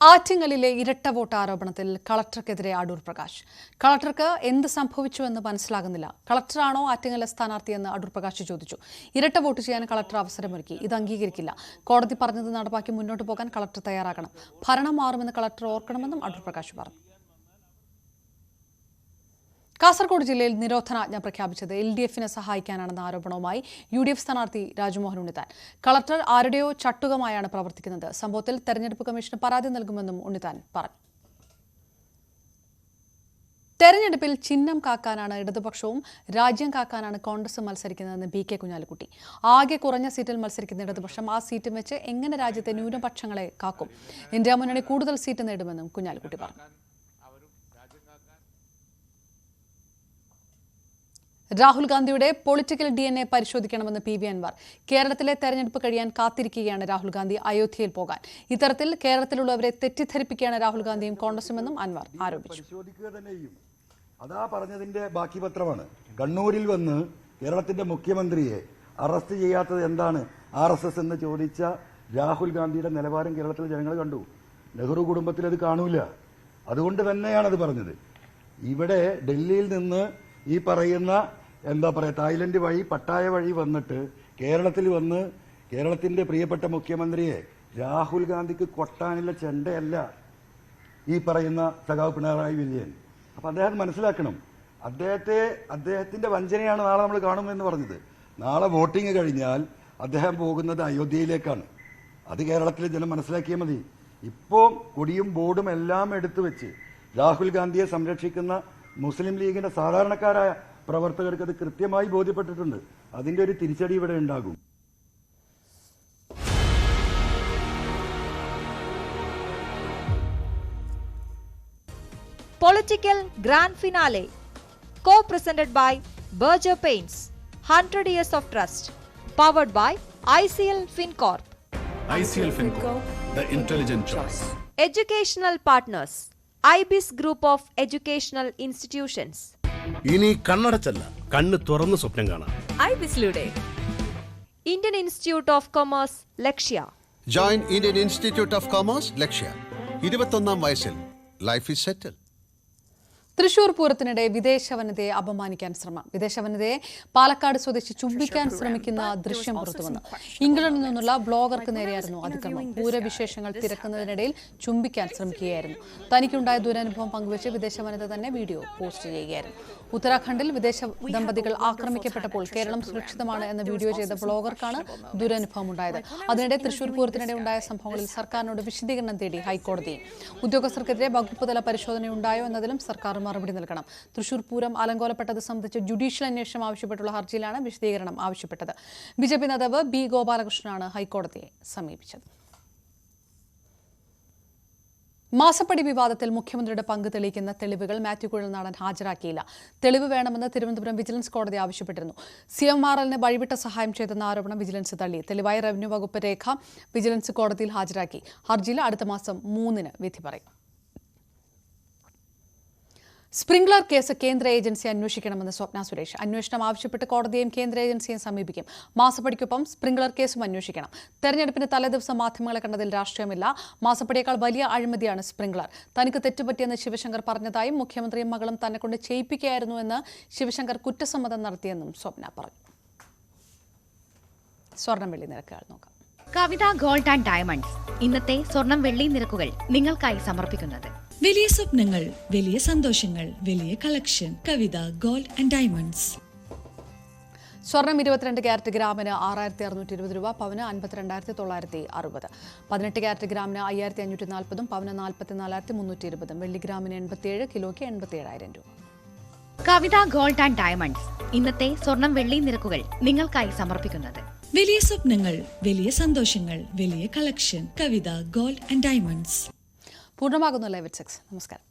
ആറ്റിങ്ങലിലെ ഇരട്ട വോട്ട് ആരോപണത്തിൽ കളക്ടർക്കെതിരെ അടൂർ പ്രകാശ്. കളക്ടർക്ക് എന്ത് സംഭവിച്ചുവെന്ന് മനസ്സിലാകുന്നില്ല. കളക്ടറാണോ ആറ്റിങ്ങലിലെ സ്ഥാനാർത്ഥിയെന്ന് അടൂർ പ്രകാശ് ചോദിച്ചു. ഇരട്ട വോട്ട് ചെയ്യാൻ കളക്ടർ അവസരമൊരുക്കി. ഇത് അംഗീകരിക്കില്ല. കോടതി പറഞ്ഞത് നടപ്പാക്കി മുന്നോട്ട് പോകാൻ കളക്ടർ തയ്യാറാകണം. ഭരണം മാറുമെന്ന് കളക്ടർ ഓർക്കണമെന്നും അടൂർ പ്രകാശ് പറഞ്ഞു. കാസർഗോഡ് ജില്ലയിൽ നിരോധനാജ്ഞ പ്രഖ്യാപിച്ചത് LDF-നെ സഹായിക്കാനാണെന്ന ആരോപണവുമായി UDF സ്ഥാനാർത്ഥി രാജ്മോഹൻ ഉണ്ണിത്താൻ. കളക്ടർ ആരുടെയോ ചട്ടുകമായാണ് പ്രവർത്തിക്കുന്നത്. സംഭവത്തിൽ തെരഞ്ഞെടുപ്പ് കമ്മീഷന് പരാതി നൽകുമെന്നും ഉണ്ണിത്താൻ പറഞ്ഞു. തെരഞ്ഞെടുപ്പിൽ ചിഹ്നം കാക്കാനാണ് ഇടതുപക്ഷവും രാജ്യം കാക്കാനാണ് കോൺഗ്രസും മത്സരിക്കുന്നതെന്ന് BK കുഞ്ഞാലിക്കുട്ടി. ആകെ കുറഞ്ഞ സീറ്റിൽ മത്സരിക്കുന്ന ഇടതുപക്ഷം ആ സീറ്റും വെച്ച് എങ്ങനെ രാജ്യത്തെ ന്യൂനപക്ഷങ്ങളെ കാക്കും? ഇന്ത്യ മുന്നണി കൂടുതൽ സീറ്റ് നേടുമെന്നും കുഞ്ഞാലിക്കുട്ടി പറഞ്ഞു. രാഹുൽ ഗാന്ധിയുടെ പൊളിറ്റിക്കൽ DNA പരിശോധിക്കണമെന്ന് PV അൻവർ. കേരളത്തിലെ തെരഞ്ഞെടുപ്പ് കഴിയാൻ കാത്തിരിക്കുകയാണ് രാഹുൽ ഗാന്ധി അയോധ്യയിൽ പോകാൻ. ഇത്തരത്തിൽ കേരളത്തിലുള്ളവരെ തെറ്റിദ്ധരിപ്പിക്കുകയാണ് രാഹുൽ ഗാന്ധിയും കോൺഗ്രസുമെന്നും അൻവർ ആരോപിച്ചു. അതാ പറഞ്ഞതിന്റെ ബാക്കി പത്രമാണ്. കണ്ണൂരിൽ വന്ന് കേരളത്തിന്റെ മുഖ്യമന്ത്രിയെ അറസ്റ്റ് ചെയ്യാത്തത് എന്താണ് RSS എന്ന് ചോദിച്ച രാഹുൽ ഗാന്ധിയുടെ നിലവാരം കേരളത്തിലെ ജനങ്ങൾ കണ്ടു. നെഹ്റു കുടുംബത്തിൽ അത് കാണൂല. അതുകൊണ്ട് തന്നെയാണ് അത് പറഞ്ഞത്. ഇവിടെ ഡൽഹിയിൽ നിന്ന് ഈ പറയുന്ന തായ്ലൻഡ് വഴി പട്ടായ വഴി വന്നിട്ട് കേരളത്തിൽ വന്ന് കേരളത്തിന്റെ പ്രിയപ്പെട്ട മുഖ്യമന്ത്രിയെ രാഹുൽ ഗാന്ധിക്ക് കൊട്ടാനുള്ള ചെണ്ടയല്ല ഈ പറയുന്ന സഖാവ് പിണറായി വിജയൻ. അപ്പൊ അദ്ദേഹം മനസ്സിലാക്കണം, അദ്ദേഹത്തിന്റെ വഞ്ചനയാണ് നാളെ നമ്മൾ കാണുമെന്ന് പറഞ്ഞത്. നാളെ വോട്ടിംഗ് കഴിഞ്ഞാൽ അദ്ദേഹം പോകുന്നത് അയോധ്യയിലേക്കാണ്. അത് കേരളത്തിലെ ജനം മനസ്സിലാക്കിയാൽ മതി. ഇപ്പോൾ കൊടിയും ബോർഡും എല്ലാം എടുത്തു വെച്ച് രാഹുൽ ഗാന്ധിയെ സംരക്ഷിക്കുന്ന മുസ്ലിം ലീഗിന്റെ സാധാരണക്കാരായ പ്രവർത്തകർക്ക് അത് കൃത്യമായി ബോധ്യപ്പെട്ടിട്ടുണ്ട്. അതിന്റെ ഒരു തിരിച്ചടി ഇവിടെ ഉണ്ടാകും. Political Grand Finale, co-presented by Berger Paints, 100 years of trust, powered by ICL FinCorp. ICL FinCorp, the intelligent choice. Educational partners, IBIS Group of Educational Institutions. ഇനി കണ്ണടച്ചല്ല, കണ്ണ് തുറന്ന് സ്വപ്നം കാണാം. ഐബിസിലൂടെ Indian Institute of Commerce Lakshya. Join Indian Institute of Commerce Lakshya. 21ാം വയസ്സിൽ life is settle. Thrissur പൂരത്തിനിടെ വിദേശ വനിതയെ അപമാനിക്കാൻ ശ്രമം. വിദേശ വനിതയെ പാലക്കാട് സ്വദേശി ചുംബിക്കാൻ ശ്രമിക്കുന്ന ദൃശ്യം പുറത്തുവന്നു. ഇംഗ്ലണ്ടിൽ നിന്നുള്ള ബ്ലോഗർക്ക് നേരെയായിരുന്നു അതിക്രമം. പൂരവിശേഷങ്ങൾ തിരക്കുന്നതിനിടയിൽ ചുംബിക്കാൻ ശ്രമിക്കുകയായിരുന്നു. തനിക്കുണ്ടായ ദുരനുഭവം പങ്കുവച്ച് വിദേശ വനിത തന്നെ വീഡിയോ പോസ്റ്റ് ചെയ്യുകയായിരുന്നു. ഉത്തരാഖണ്ഡിൽ വിദേശ ദമ്പതികൾ ആക്രമിക്കപ്പെട്ടപ്പോൾ കേരളം സുരക്ഷിതമാണ് എന്ന വീഡിയോ ചെയ്ത ബ്ലോഗർക്കാണ് ദുരനുഭവം ഉണ്ടായത്. അതിനിടെ തൃശൂർ പൂരത്തിനിടെ ഉണ്ടായ സംഭവങ്ങളിൽ സർക്കാരിനോട് വിശദീകരണം തേടി ഹൈക്കോടതി. ഉദ്യോഗസ്ഥർക്കെതിരെ വകുപ്പുതല പരിശോധനയുണ്ടായോ എന്നതിലും സർക്കാർ മറുപടി നൽകണം. തൃശൂർ പൂരം അലങ്കോലപ്പെട്ടത് സംബന്ധിച്ച് ജുഡീഷ്യൽ അന്വേഷണം ആവശ്യപ്പെട്ടുള്ള ഹർജിയിലാണ് വിശദീകരണം ആവശ്യപ്പെട്ടത്. ബിജെപി നേതാവ് ബി ഗോപാലകൃഷ്ണനാണ് ഹൈക്കോടതിയെ സമീപിച്ചത്. മാസപ്പടി വിവാദത്തിൽ മുഖ്യമന്ത്രിയുടെ പങ്ക് തെളിയിക്കുന്ന തെളിവുകൾ മാത്യു കുഴൽനാടൻ ഹാജരാക്കിയില്ല. തെളിവ് വേണമെന്ന് തിരുവനന്തപുരം വിജിലൻസ് കോടതി ആവശ്യപ്പെട്ടിരുന്നു. CMRL വഴിവിട്ട സഹായം ചെയ്തെന്ന ആരോപണം വിജിലൻസ് തള്ളി. തെളിവായി റവന്യൂ വകുപ്പ് രേഖ വിജിലൻസ് കോടതിയിൽ ഹാജരാക്കി. ഹർജിയിൽ അടുത്ത മാസം 3-ന് വിധി പറയും. സ്പ്രിംഗ്ലർ കേസ് കേന്ദ്ര ഏജൻസി അന്വേഷിക്കണമെന്ന് സ്വപ്ന സുരേഷ്. അന്വേഷണം ആവശ്യപ്പെട്ട് കോടതിയെയും കേന്ദ്ര ഏജൻസിയെയും സമീപിക്കും. മാസപ്പടിക്കൊപ്പം സ്പ്രിംഗ്ലർ കേസും അന്വേഷിക്കണം. തെരഞ്ഞെടുപ്പിന് തലേദിവസം മാധ്യമങ്ങളെ കണ്ടതിൽ രാഷ്ട്രീയമില്ല. മാസപ്പടിയേക്കാൾ വലിയ അഴിമതിയാണ് സ്പ്രിംഗ്ലർ. തനിക്ക് തെറ്റുപറ്റിയെന്ന് ശിവശങ്കർ പറഞ്ഞതായും മുഖ്യമന്ത്രിയും മകളും തന്നെ കൊണ്ട് ചെയ്യിപ്പിക്കുകയായിരുന്നുവെന്ന് ശിവശങ്കർ കുറ്റസമ്മതം നടത്തിയെന്നും സ്വപ്ന പറഞ്ഞു. സ്വർണം വെള്ളി നിരക്കുകൾ നോക്കാം. കവിത ഗോൾഡ് ആൻഡ് ഡയമണ്ട്സ് ഇന്നത്തെ സ്വർണം വെള്ളി നിരക്കുകൾ നിങ്ങൾക്കായി സമർപ്പിക്കുന്നത്. വലിയ സ്വപ്നങ്ങൾ, വലിയ സന്തോഷങ്ങൾ, വലിയ collection. Kavitha gold and diamonds. സ്വർണം 22 ക്യാരറ്റ് ഗ്രാമിന് 6620 രൂപ, പവന് 52,960. 18 ക്യാരറ്റ് ഗ്രാമിന് 5540, പവന് 44,320. വെള്ളി ഗ്രാമിന് 87, കിലോയ്ക്ക് 87,000 രൂപ. കവിത ഗോൾഡ് ആൻഡ് ഡയമണ്ട്സ് ഇന്നത്തെ സ്വർണം വെള്ളി നിരക്കുകൾ നിങ്ങൾക്കായി സമർപ്പിക്കുന്നത്. വലിയ സ്വപ്നങ്ങൾ, വലിയ സന്തോഷങ്ങൾ, വലിയ collection. Kavitha gold and diamonds. പൂർണ്ണമാകുന്നു ലൈവ് അറ്റ് 6. നമസ്കാരം.